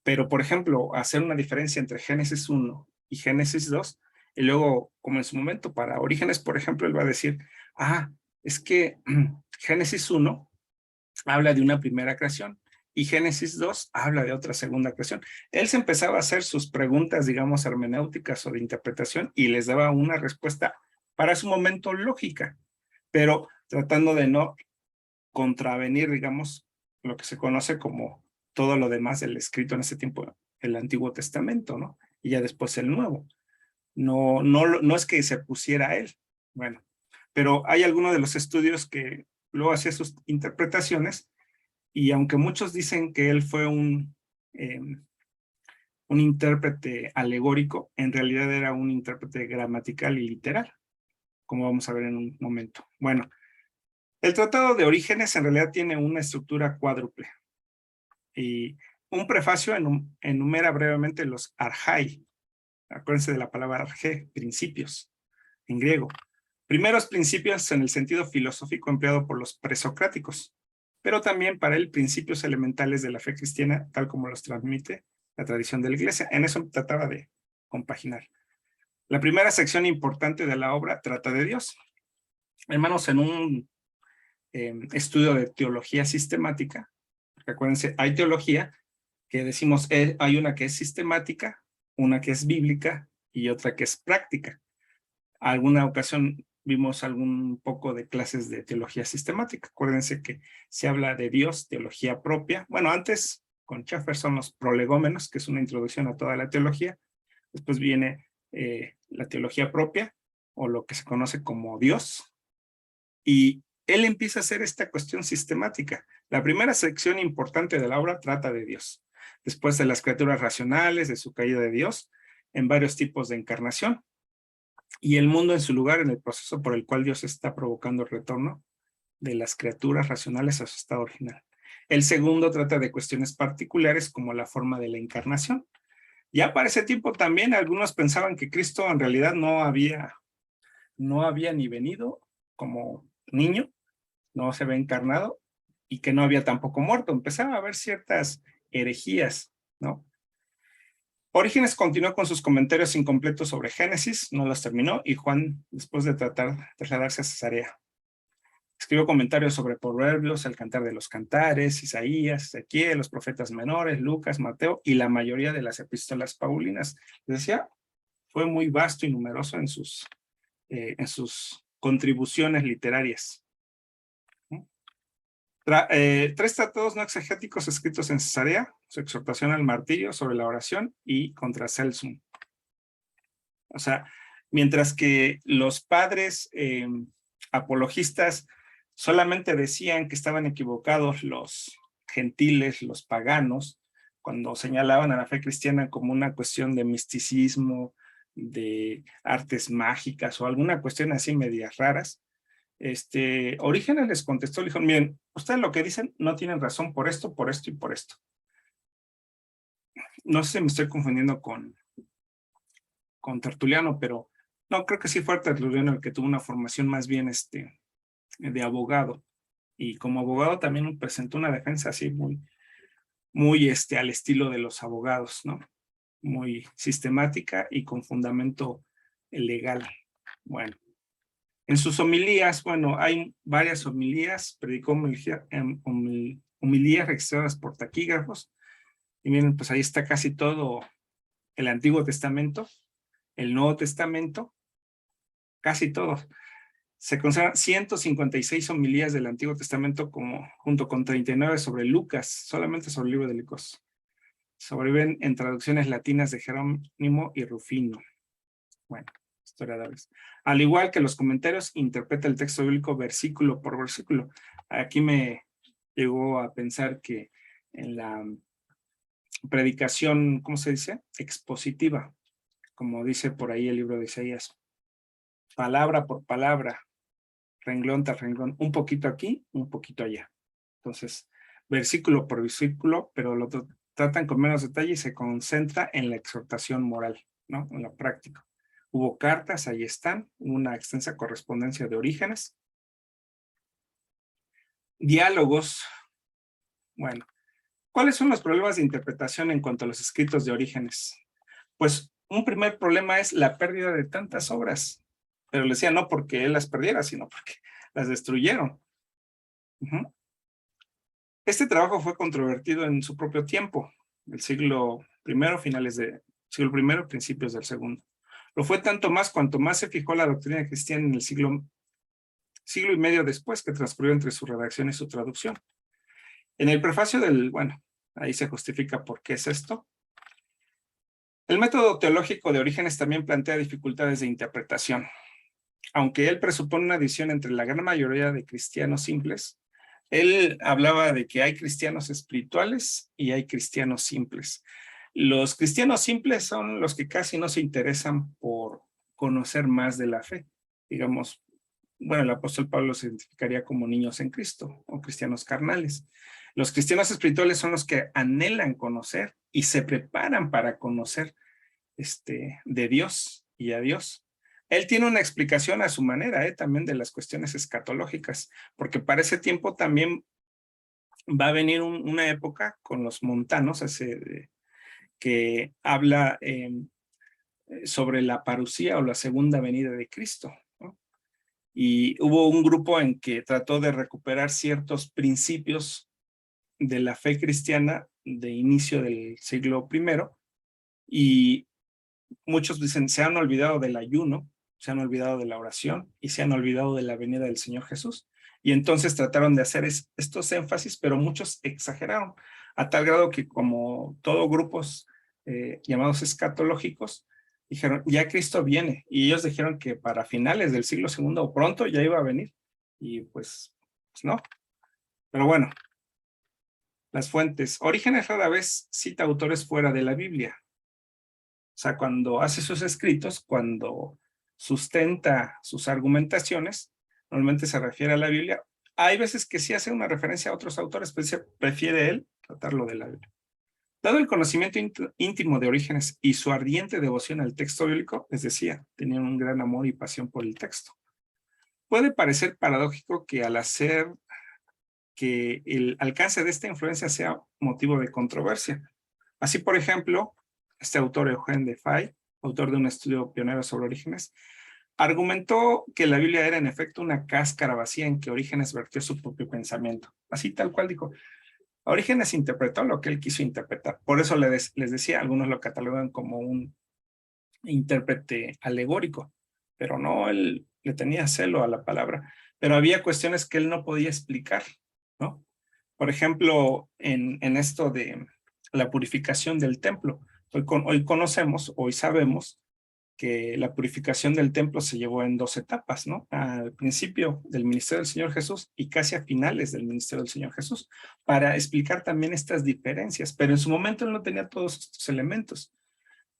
Pero, por ejemplo, hacer una diferencia entre Génesis 1 y Génesis 2, y luego, como en su momento, para Orígenes, por ejemplo, él va a decir, es que Génesis 1 habla de una primera creación y Génesis 2 habla de otra segunda creación. Él se empezaba a hacer sus preguntas, digamos, hermenéuticas o de interpretación y les daba una respuesta para su momento lógica, pero tratando de no contravenir, digamos, lo que se conoce como todo lo demás del escrito en ese tiempo, el Antiguo Testamento, ¿no? Y ya después el Nuevo. No es que se pusiera a él, bueno, pero hay algunos de los estudios que luego hacía sus interpretaciones, y aunque muchos dicen que él fue un intérprete alegórico, en realidad era un intérprete gramatical y literal, como vamos a ver en un momento. Bueno, el Tratado de Orígenes en realidad tiene una estructura cuádruple, y un prefacio enumera brevemente los arjai. Acuérdense de la palabra arjé, principios, en griego. Primeros principios en el sentido filosófico empleado por los presocráticos, pero también para él principios elementales de la fe cristiana, tal como los transmite la tradición de la Iglesia. En eso trataba de compaginar. La primera sección importante de la obra trata de Dios. Hermanos, en un estudio de teología sistemática, porque acuérdense, hay teología que decimos, hay una que es sistemática, una que es bíblica y otra que es práctica. Alguna ocasión vimos algún poco de clases de teología sistemática. Acuérdense que se habla de Dios, teología propia. Bueno, antes con Schaffer son los prolegómenos, que es una introducción a toda la teología. Después viene la teología propia, o lo que se conoce como Dios. Y él empieza a hacer esta cuestión sistemática. La primera sección importante de la obra trata de Dios. Después de las criaturas racionales, de su caída de Dios, en varios tipos de encarnación, y el mundo en su lugar en el proceso por el cual Dios está provocando el retorno de las criaturas racionales a su estado original. El segundo trata de cuestiones particulares como la forma de la encarnación. Ya para ese tiempo también algunos pensaban que Cristo en realidad no había ni venido como niño, no se había encarnado, y que no había tampoco muerto. Empezaba a haber ciertas herejías, ¿no? Orígenes continuó con sus comentarios incompletos sobre Génesis, no los terminó, y Juan, después de tratar de trasladarse a Cesarea, escribió comentarios sobre Proverbios, el Cantar de los Cantares, Isaías, Ezequiel, los profetas menores, Lucas, Mateo y la mayoría de las epístolas paulinas. Les decía, fue muy vasto y numeroso en sus contribuciones literarias. Tres tratados no exegéticos escritos en Cesarea, su exhortación al martirio sobre la oración y contra Celsum. O sea, mientras que los padres apologistas solamente decían que estaban equivocados los gentiles, los paganos, cuando señalaban a la fe cristiana como una cuestión de misticismo, de artes mágicas o alguna cuestión así medias raras. Orígenes les contestó, le dijo, miren, ustedes lo que dicen no tienen razón por esto y por esto. No sé si me estoy confundiendo con Tertuliano, pero no, creo que sí fue Tertuliano el que tuvo una formación más bien de abogado, y como abogado también presentó una defensa así muy al estilo de los abogados, ¿no? Muy sistemática y con fundamento legal. Bueno, en sus homilías, bueno, hay varias homilías, predicó homilías registradas por taquígrafos, y miren, pues ahí está casi todo el Antiguo Testamento, el Nuevo Testamento, casi todos. Se conservan 156 homilías del Antiguo Testamento junto con 39 sobre Lucas, solamente sobre el libro de Lucas. Sobreviven en traducciones latinas de Jerónimo y Rufino. Bueno, historiadores. Al igual que los comentarios, interpreta el texto bíblico versículo por versículo. Aquí me llegó a pensar que en la predicación, ¿cómo se dice? Expositiva, como dice por ahí el libro de Isaías. Palabra por palabra, renglón tras renglón, un poquito aquí, un poquito allá. Entonces, versículo por versículo, pero lo tratan con menos detalle y se concentra en la exhortación moral, ¿no? En lo práctico. Hubo cartas, ahí están, una extensa correspondencia de Orígenes. Diálogos. Bueno, ¿cuáles son los problemas de interpretación en cuanto a los escritos de Orígenes? Pues un primer problema es la pérdida de tantas obras, pero le decía no porque él las perdiera, sino porque las destruyeron. Este trabajo fue controvertido en su propio tiempo, el siglo I, finales del siglo I, principios del segundo. Lo fue tanto más cuanto más se fijó la doctrina cristiana en el siglo y medio después que transcurrió entre su redacción y su traducción. En el prefacio bueno, ahí se justifica por qué es esto. El método teológico de Orígenes también plantea dificultades de interpretación. Aunque él presupone una división entre la gran mayoría de cristianos simples, él hablaba de que hay cristianos espirituales y hay cristianos simples. Los cristianos simples son los que casi no se interesan por conocer más de la fe. Digamos, bueno, el apóstol Pablo se identificaría como niños en Cristo o cristianos carnales. Los cristianos espirituales son los que anhelan conocer y se preparan para conocer de Dios y a Dios. Él tiene una explicación a su manera, también de las cuestiones escatológicas, porque para ese tiempo también va a venir una época con los montanos, que habla sobre la parucía o la segunda venida de Cristo, ¿no? Y hubo un grupo en que trató de recuperar ciertos principios de la fe cristiana de inicio del siglo I, y muchos dicen, se han olvidado del ayuno, se han olvidado de la oración y se han olvidado de la venida del Señor Jesús. Y entonces trataron de hacer estos énfasis, pero muchos exageraron, a tal grado que como todos grupos llamados escatológicos, dijeron, ya Cristo viene. Y ellos dijeron que para finales del siglo II o pronto ya iba a venir. Y pues no. Pero bueno, las fuentes. Orígenes rara vez cita autores fuera de la Biblia. O sea, cuando hace sus escritos, cuando sustenta sus argumentaciones, normalmente se refiere a la Biblia. Hay veces que sí hace una referencia a otros autores, pero prefiere él tratarlo de la Biblia. Dado el conocimiento íntimo de Orígenes y su ardiente devoción al texto bíblico, les decía, tenían un gran amor y pasión por el texto. Puede parecer paradójico que al hacer que el alcance de esta influencia sea motivo de controversia. Así, por ejemplo, este autor Eugène de Fay, autor de un estudio pionero sobre Orígenes, argumentó que la Biblia era en efecto una cáscara vacía en que Orígenes vertió su propio pensamiento. Así tal cual dijo. Orígenes interpretó lo que él quiso interpretar. Por eso les decía, algunos lo catalogan como un intérprete alegórico, pero no, él le tenía celo a la palabra. Pero había cuestiones que él no podía explicar, ¿no? Por ejemplo, en esto de la purificación del templo. Hoy conocemos, hoy sabemos que la purificación del templo se llevó en 2 etapas, ¿no? Al principio del ministerio del Señor Jesús y casi a finales del ministerio del Señor Jesús, para explicar también estas diferencias, pero en su momento él no tenía todos estos elementos,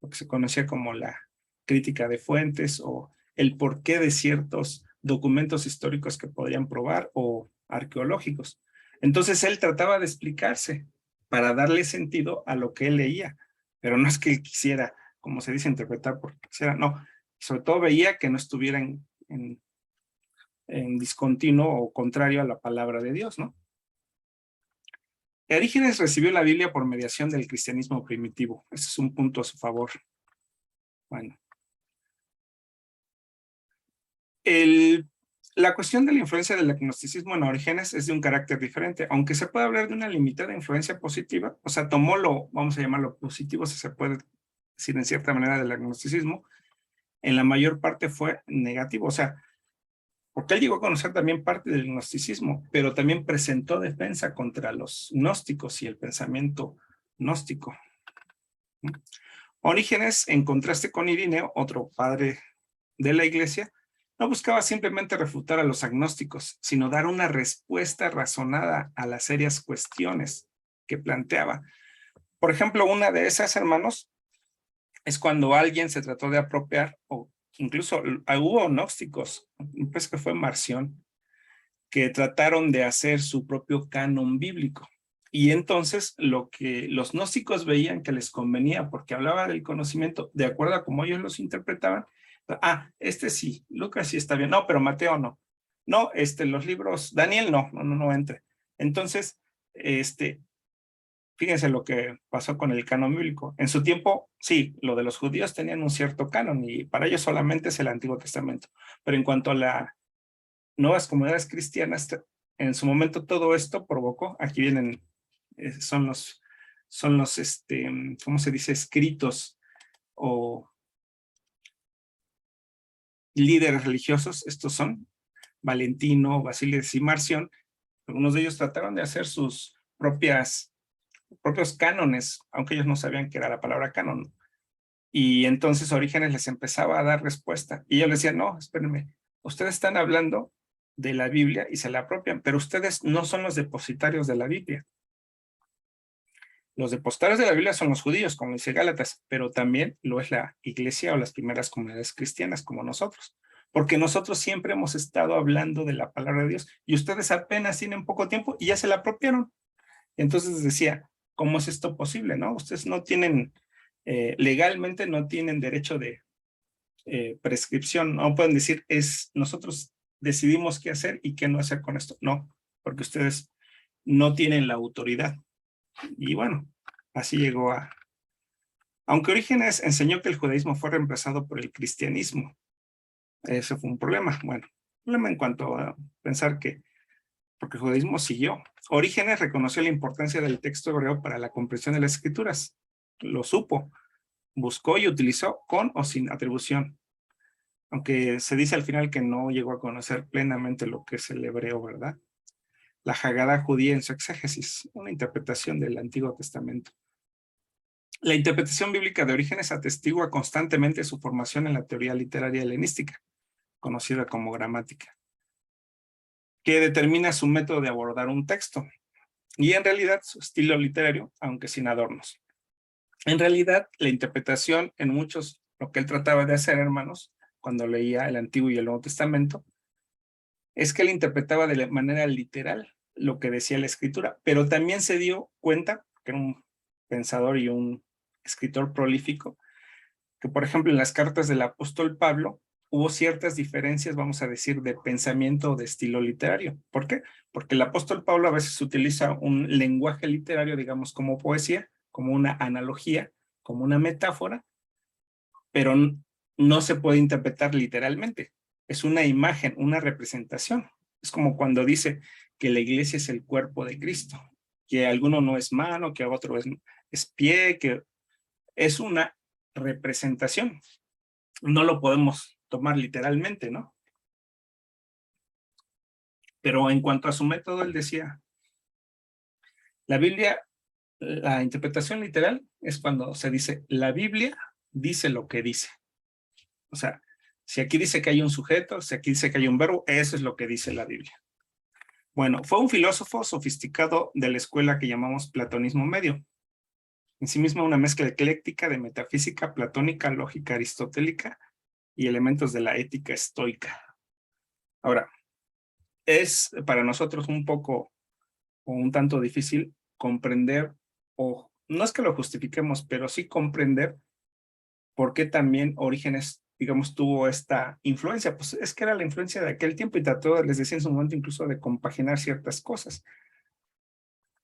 lo que se conocía como la crítica de fuentes o el porqué de ciertos documentos históricos que podrían probar o arqueológicos. Entonces él trataba de explicarse para darle sentido a lo que él leía, pero no es que él quisiera, como se dice, interpretar porque quisiera, no, sobre todo veía que no estuviera en discontinuo o contrario a la palabra de Dios, ¿no? Orígenes recibió la Biblia por mediación del cristianismo primitivo. Ese es un punto a su favor. Bueno. La cuestión de la influencia del agnosticismo en Orígenes es de un carácter diferente, aunque se puede hablar de una limitada influencia positiva, o sea, tomó vamos a llamarlo positivo, si se puede decir en cierta manera, del agnosticismo, en la mayor parte fue negativo, o sea, porque él llegó a conocer también parte del gnosticismo, pero también presentó defensa contra los gnósticos y el pensamiento gnóstico. Orígenes, en contraste con Irineo, otro padre de la iglesia, no buscaba simplemente refutar a los agnósticos, sino dar una respuesta razonada a las serias cuestiones que planteaba. Por ejemplo, una de esas, hermanos, es cuando alguien se trató de apropiar, o incluso hubo gnósticos, pues que fue Marción, que trataron de hacer su propio canon bíblico. Y entonces lo que los gnósticos veían que les convenía, porque hablaba del conocimiento de acuerdo a cómo ellos los interpretaban. Este sí, Lucas sí está bien, no, pero Mateo no. No, los libros, Daniel no entre. Entonces, fíjense lo que pasó con el canon bíblico. En su tiempo, sí, lo de los judíos tenían un cierto canon y para ellos solamente es el Antiguo Testamento. Pero en cuanto a las nuevas comunidades cristianas, en su momento todo esto provocó, aquí vienen, son los, ¿cómo se dice? Escritos o líderes religiosos, estos son Valentino, Basílides y Marción. Algunos de ellos trataron de hacer sus propios cánones, aunque ellos no sabían qué era la palabra canon. Y entonces Orígenes les empezaba a dar respuesta. Y ellos les decían, no, espérenme, ustedes están hablando de la Biblia y se la apropian, pero ustedes no son los depositarios de la Biblia. Los depositarios de la Biblia son los judíos, como dice Gálatas, pero también lo es la iglesia o las primeras comunidades cristianas como nosotros, porque nosotros siempre hemos estado hablando de la palabra de Dios y ustedes apenas tienen poco tiempo y ya se la apropiaron. Entonces decía, ¿cómo es esto posible? ¿No? Ustedes no tienen, legalmente no tienen derecho de prescripción, no pueden decir, nosotros decidimos qué hacer y qué no hacer con esto. No, porque ustedes no tienen la autoridad. Y bueno, así llegó a... Aunque Orígenes enseñó que el judaísmo fue reemplazado por el cristianismo, ese fue un problema. Bueno, problema en cuanto a pensar que, porque el judaísmo siguió. Orígenes reconoció la importancia del texto hebreo para la comprensión de las escrituras. Lo supo, buscó y utilizó con o sin atribución. Aunque se dice al final que no llegó a conocer plenamente lo que es el hebreo, ¿verdad? La Haggadah judía en su exégesis, una interpretación del Antiguo Testamento. La interpretación bíblica de Orígenes atestigua constantemente su formación en la teoría literaria helenística, conocida como gramática, que determina su método de abordar un texto y en realidad su estilo literario, aunque sin adornos. En realidad, la interpretación en muchos, lo que él trataba de hacer, hermanos, cuando leía el Antiguo y el Nuevo Testamento, es que él interpretaba de manera literal lo que decía la Escritura, pero también se dio cuenta, que era un pensador y un escritor prolífico, que por ejemplo en las cartas del apóstol Pablo hubo ciertas diferencias, vamos a decir, de pensamiento o de estilo literario. ¿Por qué? Porque el apóstol Pablo a veces utiliza un lenguaje literario, digamos, como poesía, como una analogía, como una metáfora, pero no se puede interpretar literalmente. Es una imagen, una representación. Es como cuando dice que la iglesia es el cuerpo de Cristo, que alguno no es mano, que otro es pie, que es una representación. No lo podemos tomar literalmente, ¿no? Pero en cuanto a su método, él decía, la Biblia, la interpretación literal es cuando se dice, la Biblia dice lo que dice. O sea, si aquí dice que hay un sujeto, si aquí dice que hay un verbo, eso es lo que dice la Biblia. Bueno, fue un filósofo sofisticado de la escuela que llamamos platonismo medio. En sí mismo una mezcla ecléctica de metafísica platónica, lógica aristotélica y elementos de la ética estoica. Ahora, es para nosotros un poco o un tanto difícil comprender, o no es que lo justifiquemos, pero sí comprender por qué también Orígenes, digamos, tuvo esta influencia. Pues es que era la influencia de aquel tiempo y trató, les decía en su momento, incluso de compaginar ciertas cosas.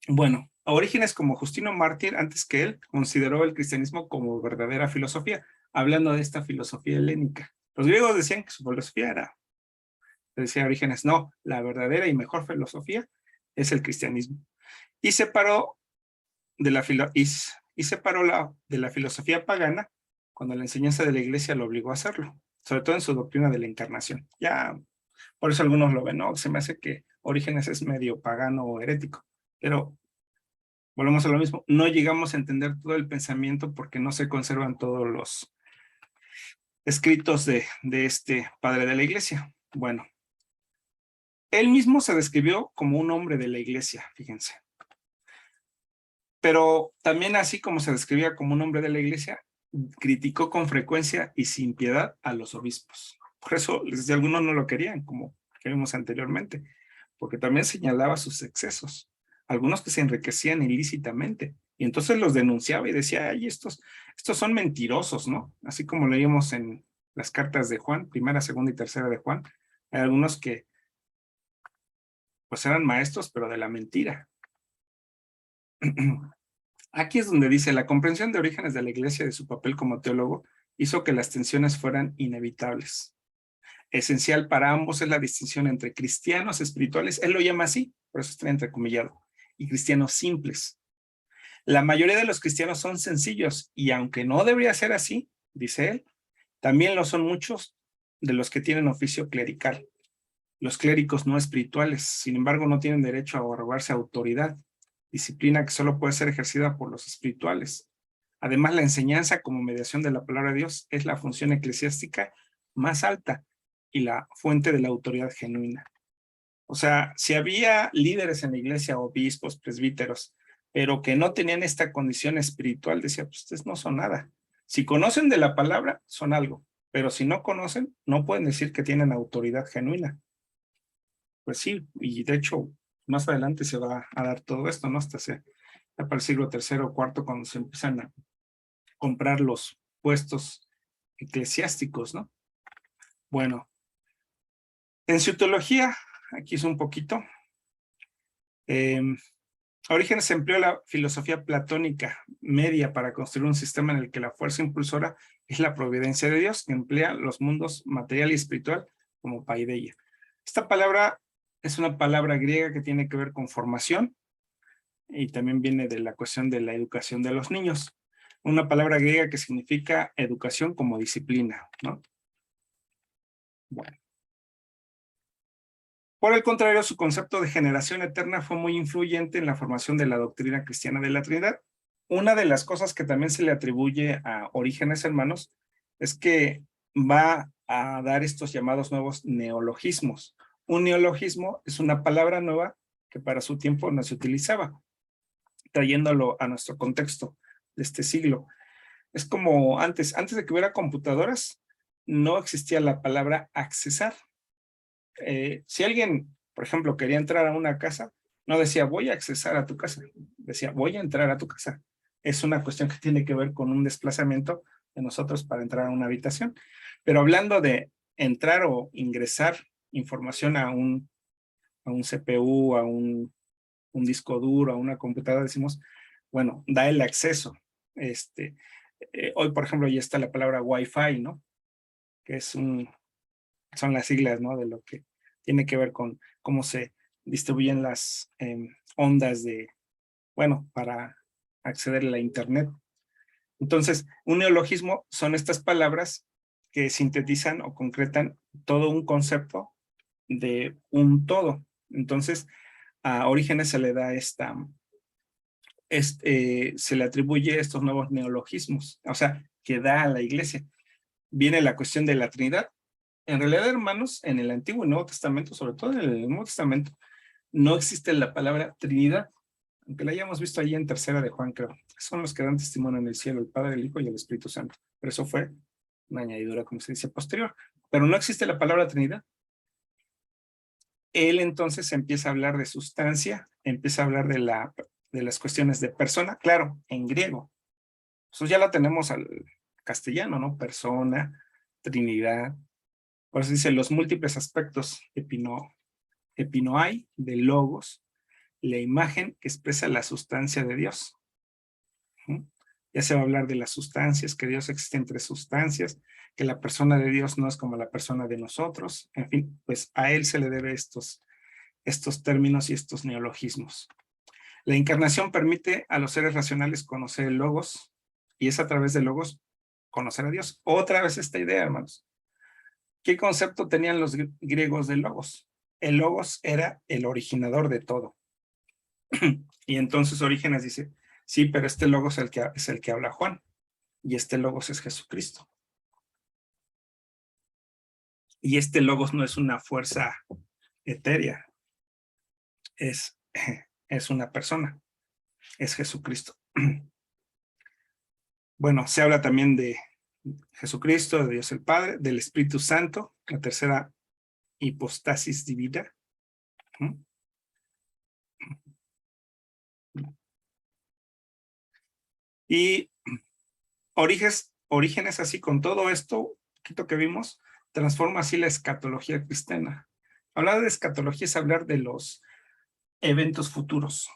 Bueno, Orígenes, como Justino Mártir, antes que él, consideró el cristianismo como verdadera filosofía, hablando de esta filosofía helénica. Los griegos decían que su filosofía era, decía Orígenes, no, la verdadera y mejor filosofía es el cristianismo. Y separó de la, de la filosofía pagana cuando la enseñanza de la iglesia lo obligó a hacerlo, sobre todo en su doctrina de la encarnación. Ya, por eso algunos lo ven, ¿no? Se me hace que Orígenes es medio pagano o herético, pero volvemos a lo mismo, no llegamos a entender todo el pensamiento porque no se conservan todos los escritos de este padre de la iglesia. Bueno, él mismo se describió como un hombre de la iglesia, fíjense. Pero también así como se describía como un hombre de la iglesia, criticó con frecuencia y sin piedad a los obispos. Por eso, desde algunos no lo querían, como vimos anteriormente, porque también señalaba sus excesos. Algunos que se enriquecían ilícitamente, y entonces los denunciaba y decía, ay, estos son mentirosos, ¿no? Así como leímos en las cartas de Juan, primera, segunda y tercera de Juan, hay algunos que pues eran maestros, pero de la mentira. Aquí es donde dice, la comprensión de Orígenes de la Iglesia de su papel como teólogo hizo que las tensiones fueran inevitables. Esencial para ambos es la distinción entre cristianos espirituales, él lo llama así, por eso está entrecomillado, y cristianos simples. La mayoría de los cristianos son sencillos, y aunque no debería ser así, dice él, también lo son muchos de los que tienen oficio clerical. Los clérigos no espirituales, sin embargo, no tienen derecho a arrogarse autoridad, disciplina que solo puede ser ejercida por los espirituales. Además, la enseñanza como mediación de la palabra de Dios es la función eclesiástica más alta y la fuente de la autoridad genuina. O sea, si había líderes en la iglesia, obispos, presbíteros, pero que no tenían esta condición espiritual, decía, pues ustedes no son nada. Si conocen de la palabra, son algo, pero si no conocen, no pueden decir que tienen autoridad genuina. Pues sí, y de hecho, más adelante se va a dar todo esto, ¿no? Hasta para el siglo III o IV, cuando se empiezan a comprar los puestos eclesiásticos, ¿no? Bueno, en su teología, aquí es un poquito, Orígenes empleó la filosofía platónica media para construir un sistema en el que la fuerza impulsora es la providencia de Dios, que emplea los mundos material y espiritual como paideia. Esta palabra es una palabra griega que tiene que ver con formación y también viene de la cuestión de la educación de los niños. Una palabra griega que significa educación como disciplina, ¿no? Bueno. Por el contrario, su concepto de generación eterna fue muy influyente en la formación de la doctrina cristiana de la Trinidad. Una de las cosas que también se le atribuye a Orígenes, hermanos, es que va a dar estos llamados nuevos neologismos. Un neologismo es una palabra nueva que para su tiempo no se utilizaba, trayéndolo a nuestro contexto de este siglo. Es como antes de que hubiera computadoras, no existía la palabra accesar. Si alguien, por ejemplo, quería entrar a una casa, no decía voy a accesar a tu casa, decía voy a entrar a tu casa. Es una cuestión que tiene que ver con un desplazamiento de nosotros para entrar a una habitación. Pero hablando de entrar o ingresar información a un CPU, a un disco duro, a una computadora, decimos, bueno, da el acceso. Hoy, por ejemplo, ya está la palabra Wi-Fi, ¿no? Que son las siglas, ¿no? De lo que tiene que ver con cómo se distribuyen las ondas para acceder a la Internet. Entonces, un neologismo son estas palabras que sintetizan o concretan todo un concepto de un todo. Entonces, a Orígenes se le da se le atribuye estos nuevos neologismos, o sea, que da a la iglesia. Viene la cuestión de la Trinidad. En realidad, hermanos, en el Antiguo y Nuevo Testamento, sobre todo en el Nuevo Testamento, no existe la palabra Trinidad, aunque la hayamos visto allí en Tercera de Juan, creo. Son los que dan testimonio en el cielo, el Padre, el Hijo y el Espíritu Santo. Pero eso fue una añadidura, como se dice, posterior. Pero no existe la palabra Trinidad. Él entonces empieza a hablar de sustancia, empieza a hablar de las cuestiones de persona, claro, en griego. Eso ya la tenemos al castellano, ¿no? Persona, Trinidad. Por eso dice los múltiples aspectos epinoai, de logos, la imagen que expresa la sustancia de Dios. Ya se va a hablar de las sustancias, que Dios existe entre sustancias, que la persona de Dios no es como la persona de nosotros. En fin, pues a él se le debe estos términos y estos neologismos. La encarnación permite a los seres racionales conocer el logos, y es a través del logos conocer a Dios. Otra vez esta idea, hermanos. ¿Qué concepto tenían los griegos del logos? El logos era el originador de todo. Y entonces Orígenes dice, sí, pero este logos es el que habla Juan, y este logos es Jesucristo. Y este logos no es una fuerza etérea, es una persona, es Jesucristo. Bueno, se habla también de Jesucristo, de Dios el Padre, del Espíritu Santo, la tercera hipostasis divina. Y Orígenes, así con todo esto, poquito que vimos, transforma así la escatología cristiana. Hablar de escatología es hablar de los eventos futuros.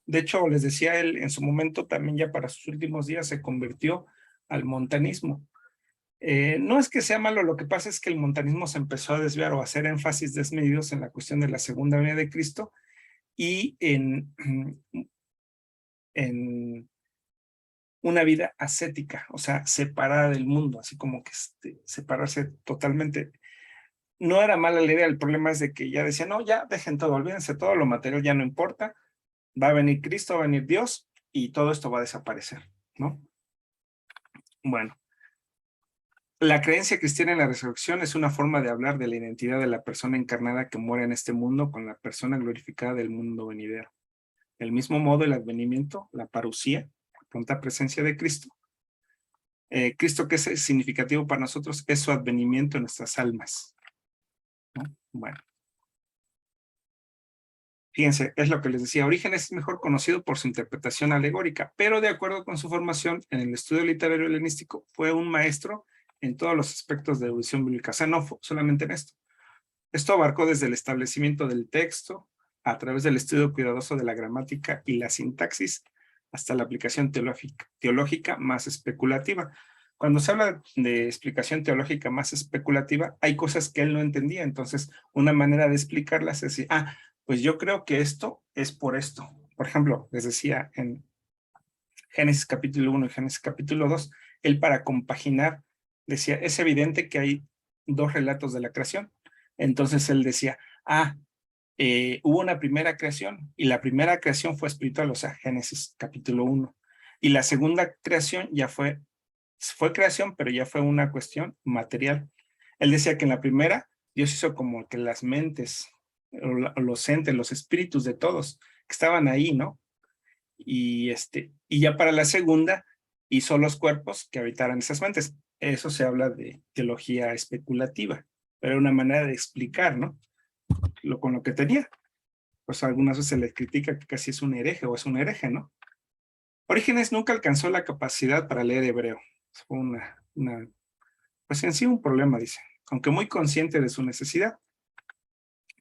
De hecho, les decía él, en su momento también ya para sus últimos días se convirtió al montanismo. No es que sea malo, lo que pasa es que el montanismo se empezó a desviar o a hacer énfasis desmedidos en la cuestión de la segunda venida de Cristo y en una vida ascética, o sea, separada del mundo, así como que separarse totalmente. No era mala la idea, el problema es de que ya decían, no, ya dejen todo, olvídense todo, lo material ya no importa, va a venir Cristo, va a venir Dios y todo esto va a desaparecer, ¿no? Bueno, la creencia cristiana en la resurrección es una forma de hablar de la identidad de la persona encarnada que muere en este mundo con la persona glorificada del mundo venidero. Del mismo modo, el advenimiento, la parusía, la pronta presencia de Cristo. Cristo, que es significativo para nosotros, es su advenimiento en nuestras almas, ¿no? Bueno. Fíjense, es lo que les decía, Orígenes es mejor conocido por su interpretación alegórica, pero de acuerdo con su formación en el estudio literario helenístico, fue un maestro en todos los aspectos de erudición bíblica, o sea, no solamente en esto. Esto abarcó desde el establecimiento del texto, a través del estudio cuidadoso de la gramática y la sintaxis, hasta la aplicación teológica más especulativa. Cuando se habla de explicación teológica más especulativa, hay cosas que él no entendía, entonces una manera de explicarlas es decir, pues yo creo que esto es por esto. Por ejemplo, les decía en Génesis capítulo 1 y Génesis capítulo 2, él para compaginar decía, es evidente que hay dos relatos de la creación. Entonces él decía, hubo una primera creación y la primera creación fue espiritual, o sea, Génesis capítulo 1. Y la segunda creación ya fue creación, pero ya fue una cuestión material. Él decía que en la primera Dios hizo como que las mentes, los entes, los espíritus de todos que estaban ahí, ¿no? Y ya para la segunda hizo los cuerpos que habitaran esas mentes. Eso se habla de teología especulativa, pero era una manera de explicar, ¿no? Con lo que tenía. Pues algunas veces se le critica que casi es un hereje o es un hereje, ¿no? Orígenes nunca alcanzó la capacidad para leer hebreo. Fue pues en sí un problema, dice, aunque muy consciente de su necesidad.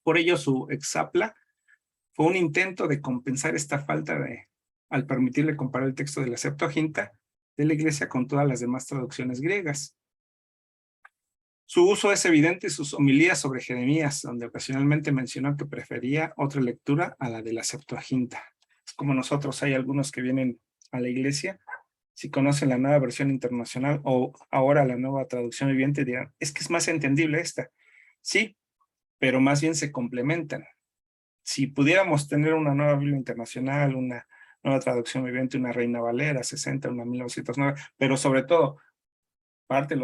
Por ello su exapla fue un intento de compensar esta falta al permitirle comparar el texto de la Septuaginta de la Iglesia con todas las demás traducciones griegas. Su uso es evidente en sus homilías sobre Jeremías, donde ocasionalmente mencionó que prefería otra lectura a la de la Septuaginta. Es como nosotros, hay algunos que vienen a la iglesia, si conocen la nueva versión internacional o ahora la nueva traducción viviente, dirán, es que es más entendible esta. Sí, pero más bien se complementan. Si pudiéramos tener una nueva Biblia internacional, una nueva traducción viviente, una Reina Valera 60, una 1909, pero sobre todo, parte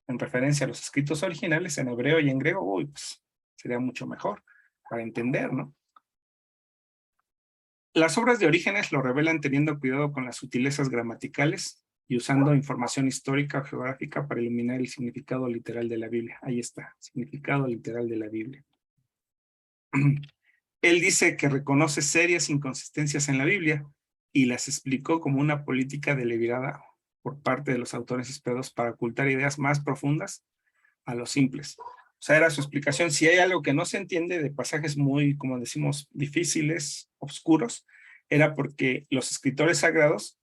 en referencia a los escritos originales en hebreo y en griego, uy, pues sería mucho mejor para entender, ¿no? Las obras de Orígenes lo revelan teniendo cuidado con las sutilezas gramaticales y usando información histórica o geográfica para iluminar el significado literal de la Biblia. Ahí está, significado literal de la Biblia. Él dice que reconoce serias inconsistencias en la Biblia y las explicó como una política deliberada por parte de los autores inspirados para ocultar ideas más profundas a los simples. O sea, era su explicación. Si hay algo que no se entiende de pasajes muy, como decimos, difíciles, oscuros, era porque los escritores sagrados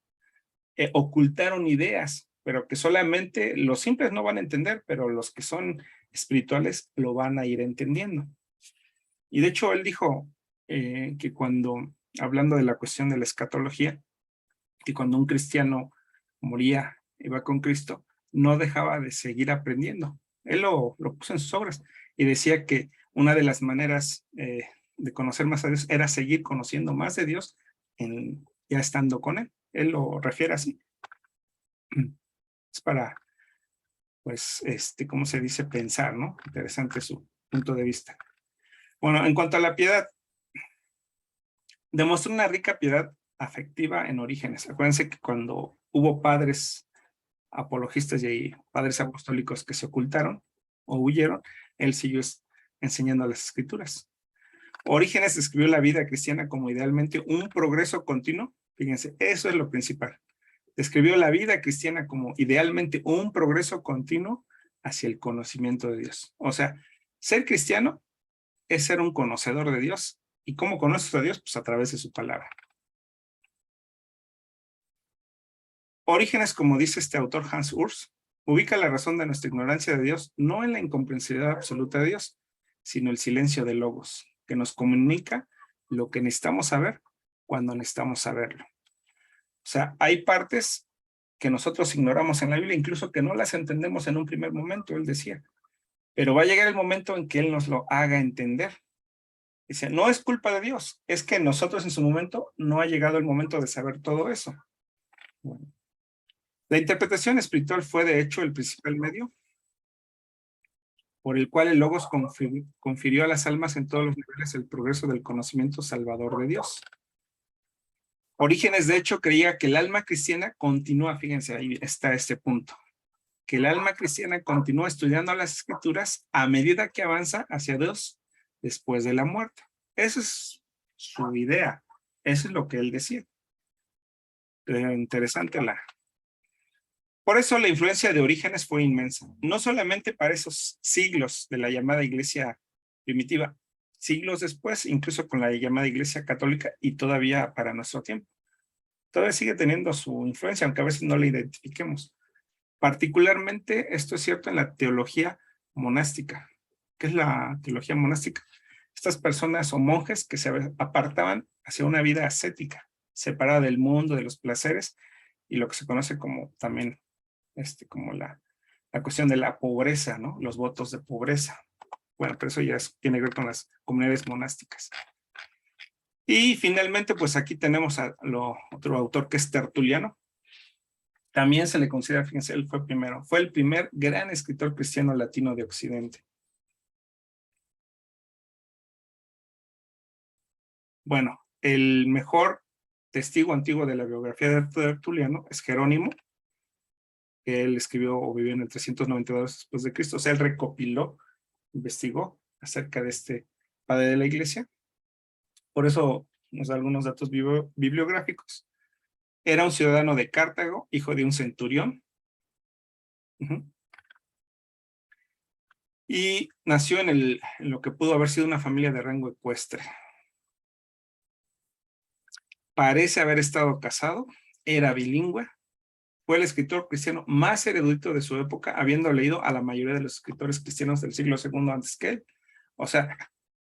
ocultaron ideas, pero que solamente los simples no van a entender, pero los que son espirituales lo van a ir entendiendo. Y de hecho, él dijo que cuando, hablando de la cuestión de la escatología, que cuando un cristiano moría, iba con Cristo, no dejaba de seguir aprendiendo. Él lo puso en sus obras y decía que una de las maneras de conocer más a Dios era seguir conociendo más de Dios ya estando con Él. Él lo refiere así. Es para, pues, ¿cómo se dice? Pensar, ¿no? Interesante su punto de vista. Bueno, en cuanto a la piedad, demostró una rica piedad afectiva en Orígenes. Acuérdense que cuando hubo padres apologistas y padres apostólicos que se ocultaron o huyeron, él siguió enseñando las escrituras. Orígenes describió la vida cristiana como idealmente un progreso continuo. Fíjense, eso es lo principal. Describió la vida cristiana como idealmente un progreso continuo hacia el conocimiento de Dios. O sea, ser cristiano es ser un conocedor de Dios. ¿Y cómo conoces a Dios? Pues a través de su palabra. Orígenes, como dice este autor Hans Urs, ubica la razón de nuestra ignorancia de Dios no en la incomprensibilidad absoluta de Dios, sino el silencio de Logos, que nos comunica lo que necesitamos saber cuando necesitamos saberlo. O sea, hay partes que nosotros ignoramos en la Biblia, incluso que no las entendemos en un primer momento, él decía. Pero va a llegar el momento en que él nos lo haga entender. Dice, no es culpa de Dios, es que nosotros en su momento no ha llegado el momento de saber todo eso. Bueno. La interpretación espiritual fue de hecho el principal medio por el cual el Logos confirió a las almas en todos los niveles el progreso del conocimiento salvador de Dios. Orígenes, de hecho, creía que el alma cristiana continúa, fíjense, ahí está este punto, que el alma cristiana continúa estudiando las escrituras a medida que avanza hacia Dios después de la muerte. Esa es su idea, eso es lo que él decía. Interesante Por eso la influencia de Orígenes fue inmensa, no solamente para esos siglos de la llamada iglesia primitiva, siglos después, incluso con la llamada iglesia católica y todavía para nuestro tiempo. Todavía sigue teniendo su influencia, aunque a veces no la identifiquemos. Particularmente esto es cierto en la teología monástica. ¿Qué es la teología monástica? Estas personas o monjes que se apartaban hacia una vida ascética, separada del mundo, de los placeres, y lo que se conoce como también como la cuestión de la pobreza, ¿no? Los votos de pobreza. Bueno, pero eso ya tiene que ver con las comunidades monásticas. Y finalmente, pues aquí tenemos a otro autor que es Tertuliano. También se le considera, fíjense, él fue el primer gran escritor cristiano latino de Occidente. Bueno, el mejor testigo antiguo de la biografía de Tertuliano es Jerónimo, que él escribió o vivió en el 392 después de Cristo. O sea, él recopiló, investigó acerca de este padre de la iglesia. Por eso nos da algunos datos bibliográficos. Era un ciudadano de Cartago, hijo de un centurión. Y nació en lo que pudo haber sido una familia de rango ecuestre. Parece haber estado casado, era bilingüe, Fue el escritor cristiano más erudito de su época, habiendo leído a la mayoría de los escritores cristianos del siglo II antes que él. O sea,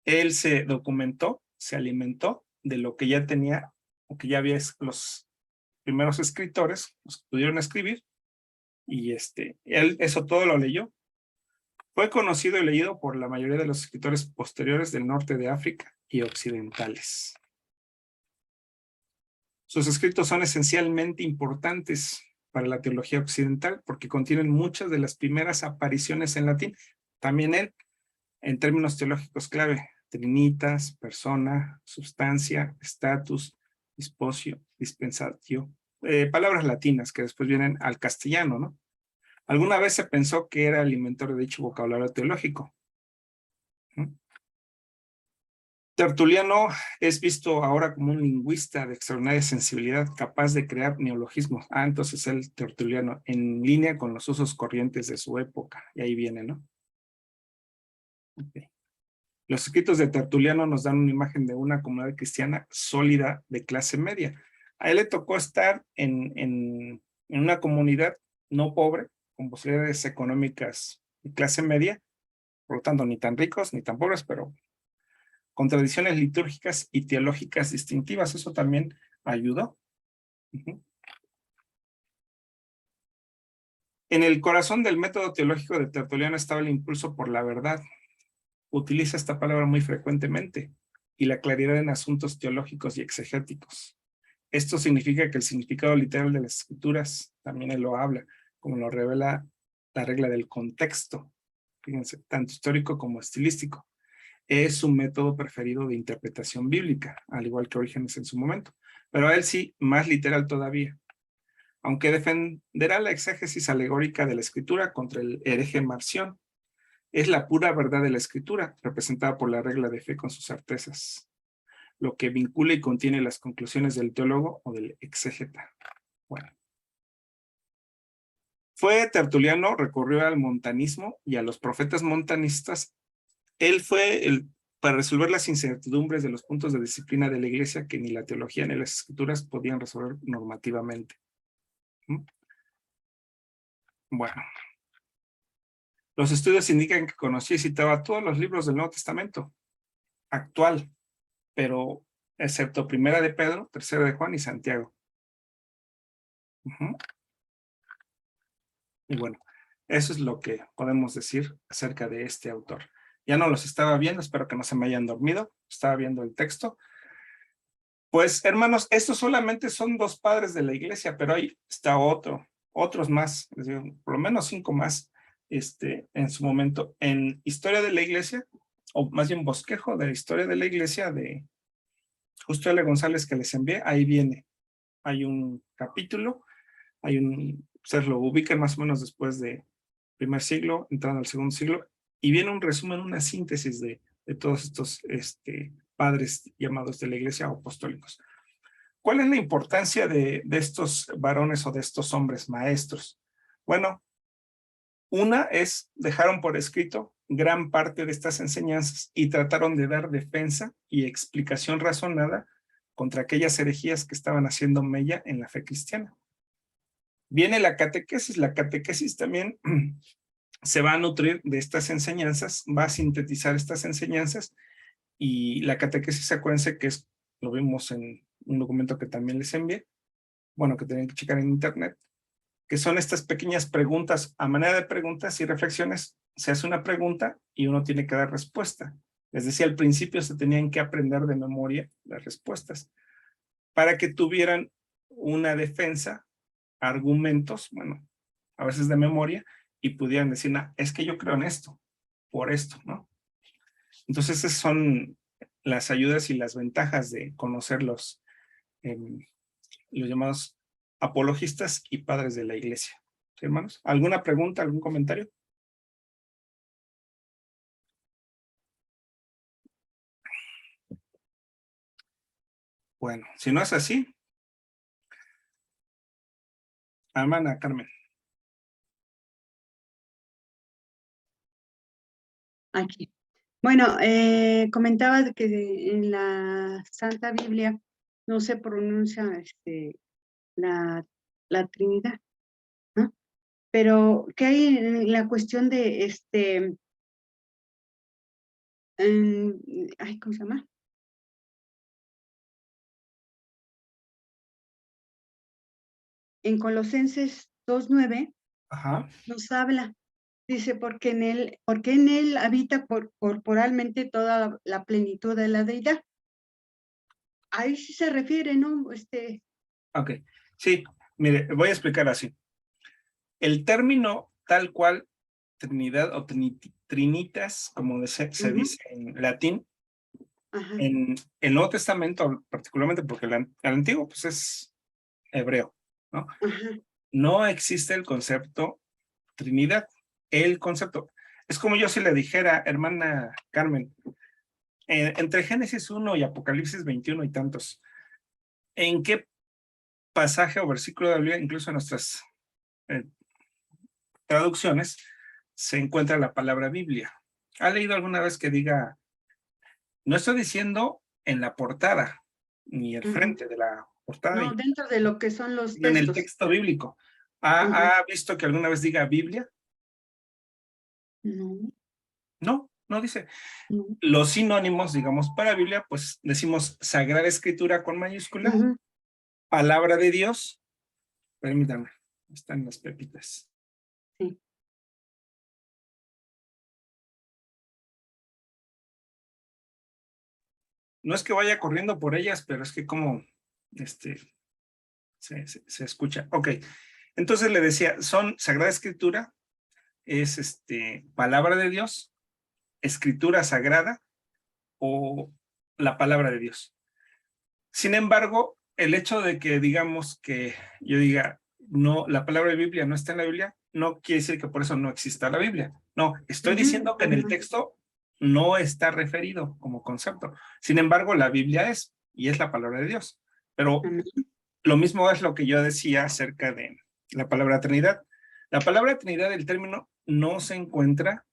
él se documentó, se alimentó de lo que ya tenía, o que ya había los primeros escritores, los que pudieron escribir, y él eso todo lo leyó. Fue conocido y leído por la mayoría de los escritores posteriores del norte de África y occidentales. Sus escritos son esencialmente importantes para la teología occidental porque contienen muchas de las primeras apariciones en latín. También él, en términos teológicos clave, trinitas, persona, substancia, status, disposio, dispensatio, palabras latinas que después vienen al castellano, ¿no? Alguna vez se pensó que era el inventor de dicho vocabulario teológico. Tertuliano es visto ahora como un lingüista de extraordinaria sensibilidad, capaz de crear neologismos. Entonces el Tertuliano, en línea con los usos corrientes de su época. Y ahí viene, ¿no? Okay. Los escritos de Tertuliano nos dan una imagen de una comunidad cristiana sólida de clase media. A él le tocó estar en una comunidad no pobre, con posibilidades económicas de clase media, por lo tanto ni tan ricos ni tan pobres, pero con tradiciones litúrgicas y teológicas distintivas. Eso también ayudó. En el corazón del método teológico de Tertuliano estaba el impulso por la verdad. Utiliza esta palabra muy frecuentemente, y la claridad en asuntos teológicos y exegéticos. Esto significa que el significado literal de las escrituras, también él lo habla, como lo revela la regla del contexto, fíjense, tanto histórico como estilístico. Es su método preferido de interpretación bíblica, al igual que Orígenes en su momento, pero a él sí, más literal todavía. Aunque defenderá la exégesis alegórica de la escritura contra el hereje Marción, es la pura verdad de la escritura, representada por la regla de fe con sus certezas, lo que vincula y contiene las conclusiones del teólogo o del exégeta. Bueno. Fue Tertuliano, recurrió al montanismo y a los profetas montanistas. Él fue para resolver las incertidumbres de los puntos de disciplina de la iglesia que ni la teología ni las escrituras podían resolver normativamente. Bueno. Los estudios indican que conocía y citaba todos los libros del Nuevo Testamento actual, pero excepto Primera de Pedro, Tercera de Juan y Santiago. Y bueno, eso es lo que podemos decir acerca de este autor. Ya no los estaba viendo, espero que no se me hayan dormido, estaba viendo el texto. Pues, hermanos, estos solamente son 2 padres de la iglesia, pero ahí está otros más, les digo, por lo menos 5 más, en su momento, en Historia de la Iglesia, o más bien bosquejo de la Historia de la Iglesia de Justo L. González que les envié, ahí viene, hay un capítulo, ustedes lo ubican más o menos después de primer siglo, entrando al segundo siglo, y viene un resumen, una síntesis de todos estos padres llamados de la iglesia apostólicos. ¿Cuál es la importancia de estos varones o de estos hombres maestros? Bueno, una es, dejaron por escrito gran parte de estas enseñanzas y trataron de dar defensa y explicación razonada contra aquellas herejías que estaban haciendo mella en la fe cristiana. Viene la catequesis también se va a nutrir de estas enseñanzas, va a sintetizar estas enseñanzas, y la catequesis, acuérdense que lo vimos en un documento que también les envié, bueno, que tienen que checar en internet, que son estas pequeñas preguntas, a manera de preguntas y reflexiones. Se hace una pregunta y uno tiene que dar respuesta. Les decía, al principio se tenían que aprender de memoria las respuestas, para que tuvieran una defensa, argumentos, bueno, a veces de memoria, y pudieran decir, es que yo creo en esto, por esto, ¿no? Entonces, esas son las ayudas y las ventajas de conocer los llamados apologistas y padres de la iglesia. ¿Sí, hermanos? ¿Alguna pregunta, algún comentario? Bueno, si no es así, hermana Carmen. Aquí. Bueno, comentaba de que en la Santa Biblia no se pronuncia la Trinidad. Pero, ¿qué hay en la cuestión de ay, ¿cómo se llama? En Colosenses 2:9 Ajá. nos habla, dice, porque en él habita corporalmente toda la plenitud de la deidad. Ahí sí se refiere, ¿no? Ok. Sí, mire, voy a explicar así. El término tal cual, Trinidad o Trinitas, como se Ujú, dice en latín, ajá, en el Nuevo Testamento, particularmente porque el Antiguo pues es hebreo, ¿no? ajá, No existe el concepto Trinidad. El concepto. Es como yo si le dijera, hermana Carmen, entre Génesis 1 y Apocalipsis 21 y tantos, ¿en qué pasaje o versículo de la Biblia, incluso en nuestras eh, traducciones, se encuentra la palabra Biblia? ¿Ha leído alguna vez que diga, no estoy diciendo en la portada, ni el ujú. frente de la portada, No, dentro de lo que son los sino en el textos. texto bíblico? Ujú. ¿Ha visto que alguna vez diga Biblia? No, No, no dice. no. Los sinónimos, digamos, para Biblia, pues decimos Sagrada Escritura con mayúscula, Ujú. Palabra de Dios. Permítame, están las pepitas. Sí. No es que vaya corriendo por ellas, pero es que como se escucha. Ok, entonces le decía, son Sagrada Escritura, es Palabra de Dios, Escritura Sagrada o la Palabra de Dios. Sin embargo, el hecho de que digamos que yo diga, no, la palabra de Biblia no está en la Biblia, no quiere decir que por eso no exista la Biblia. No, estoy Ujú, diciendo que en el ajá. texto no está referido como concepto. Sin embargo, la Biblia es, y es la palabra de Dios. Pero Amén. lo mismo es lo que yo decía acerca de la palabra Trinidad. La palabra Trinidad, el término, no se encuentra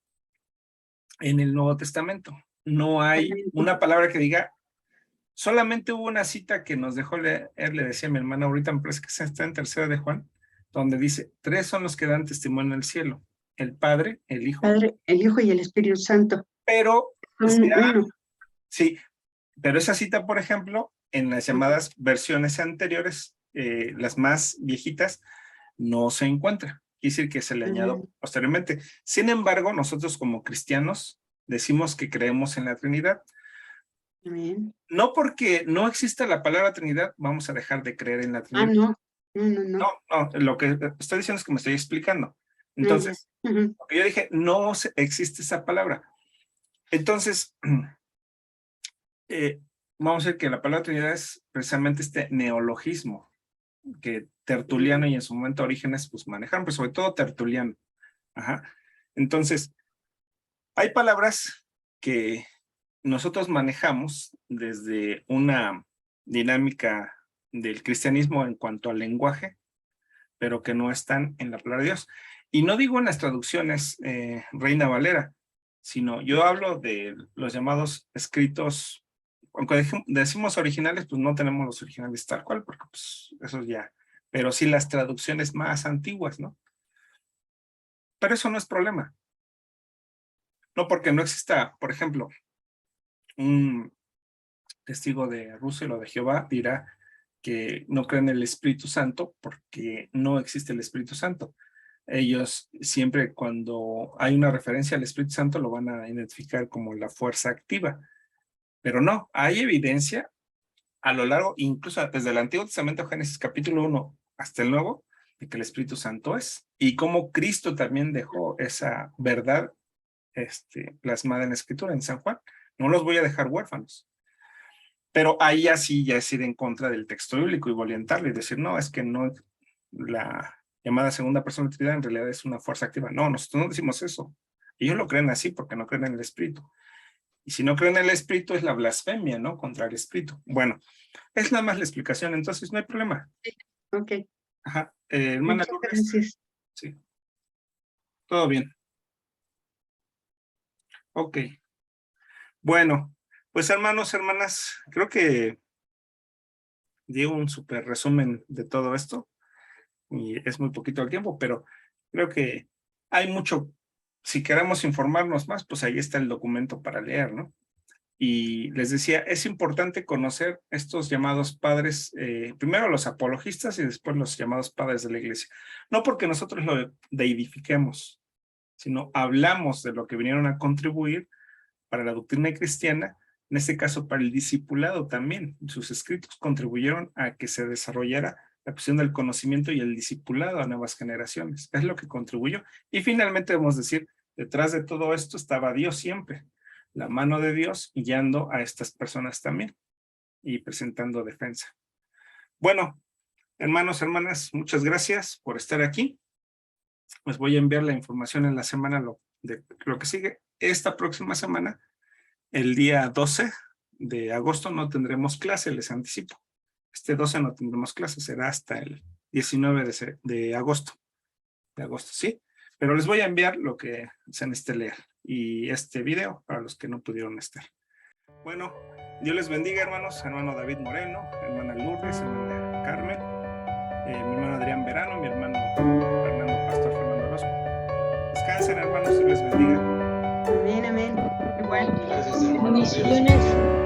en el Nuevo Testamento. No hay Amén. una palabra que diga. Solamente hubo una cita que nos dejó leer, le decía a mi hermana, ahorita me parece que está en tercera de Juan, donde dice, tres son los que dan testimonio en el cielo, el Padre, el Hijo, Padre, el Hijo y el Espíritu Santo pero, son uno. sí, pero esa cita, por ejemplo, en las llamadas versiones anteriores, las más viejitas, no se encuentra. Quiere decir que se le añadió Ujú. posteriormente. Sin embargo, nosotros como cristianos decimos que creemos en la Trinidad. Amén. No porque no exista la palabra Trinidad, vamos a dejar de creer en la Ah, Trinidad. no, no, no, no. No, no, lo que estoy diciendo es que me estoy explicando. Ujú, Entonces, ujú. lo que yo dije, no existe esa palabra. Entonces, eh, vamos a decir que la palabra Trinidad es precisamente este neologismo que Tertuliano y en su momento Orígenes pues manejaron, pero sobre todo Tertuliano. Ajá. Entonces, hay palabras que nosotros manejamos desde una dinámica del cristianismo en cuanto al lenguaje, pero que no están en la palabra de Dios. Y no digo en las traducciones Reina Valera, sino yo hablo de los llamados escritos, aunque decimos originales, pues no tenemos los originales tal cual, porque pues eso ya, pero sí las traducciones más antiguas, ¿no? Pero eso no es problema, no porque no exista, por ejemplo, un testigo de Russell o de Jehová dirá que no creen en el Espíritu Santo porque no existe el Espíritu Santo. Ellos siempre cuando hay una referencia al Espíritu Santo lo van a identificar como la fuerza activa, pero no, hay evidencia a lo largo, incluso desde el Antiguo Testamento, Génesis capítulo 1 hasta el Nuevo, de que el Espíritu Santo es, y cómo Cristo también dejó esa verdad plasmada en la Escritura, en San Juan. No los voy a dejar huérfanos. Pero ahí así ya es ir en contra del texto bíblico y violentarlo y decir, no, es que no, la llamada segunda persona de la Trinidad en realidad es una fuerza activa. No, nosotros no decimos eso. Ellos lo creen así porque no creen en el Espíritu. Y si no creen en el Espíritu es la blasfemia, ¿no? Contra el Espíritu. Bueno, es nada más la explicación, entonces no hay problema. Ok, Ajá. Hermana muchas Lourdes, gracias. sí, todo bien. Ok. Bueno, pues hermanos, hermanas, creo que di un súper resumen de todo esto y es muy poquito el tiempo, pero Creo que hay mucho, si queremos informarnos más, pues ahí está el documento para leer, ¿no? Y les decía, es importante conocer estos llamados padres, primero los apologistas y después los llamados padres de la iglesia. No porque nosotros lo deidifiquemos, sino hablamos de lo que vinieron a contribuir para la doctrina cristiana, en este caso para el discipulado también. Sus escritos contribuyeron a que se desarrollara la cuestión del conocimiento y el discipulado a nuevas generaciones. Es lo que contribuyó. Y finalmente debemos decir, detrás de todo esto estaba Dios siempre, la mano de Dios guiando a estas personas también y presentando defensa. Bueno, hermanos, hermanas, muchas gracias por estar aquí. Les voy a enviar la información en la semana de lo que sigue. Esta próxima semana, el día 12 de agosto, no tendremos clase, les anticipo. Este 12 no tendremos clase, será hasta el 19 de agosto. De agosto, sí. Pero les voy a enviar lo que se necesite leer y este video para los que no pudieron estar. Bueno, Dios les bendiga, hermanos. Hermano David Moreno, hermana Lourdes, hermana Carmen, mi hermano Adrián Verano, mi hermano Fernando Pastor Fernando Orozco. Descansen, hermanos, Dios les bendiga. Amén, amén. Igual. Gracias, hermanos. Bendiciones.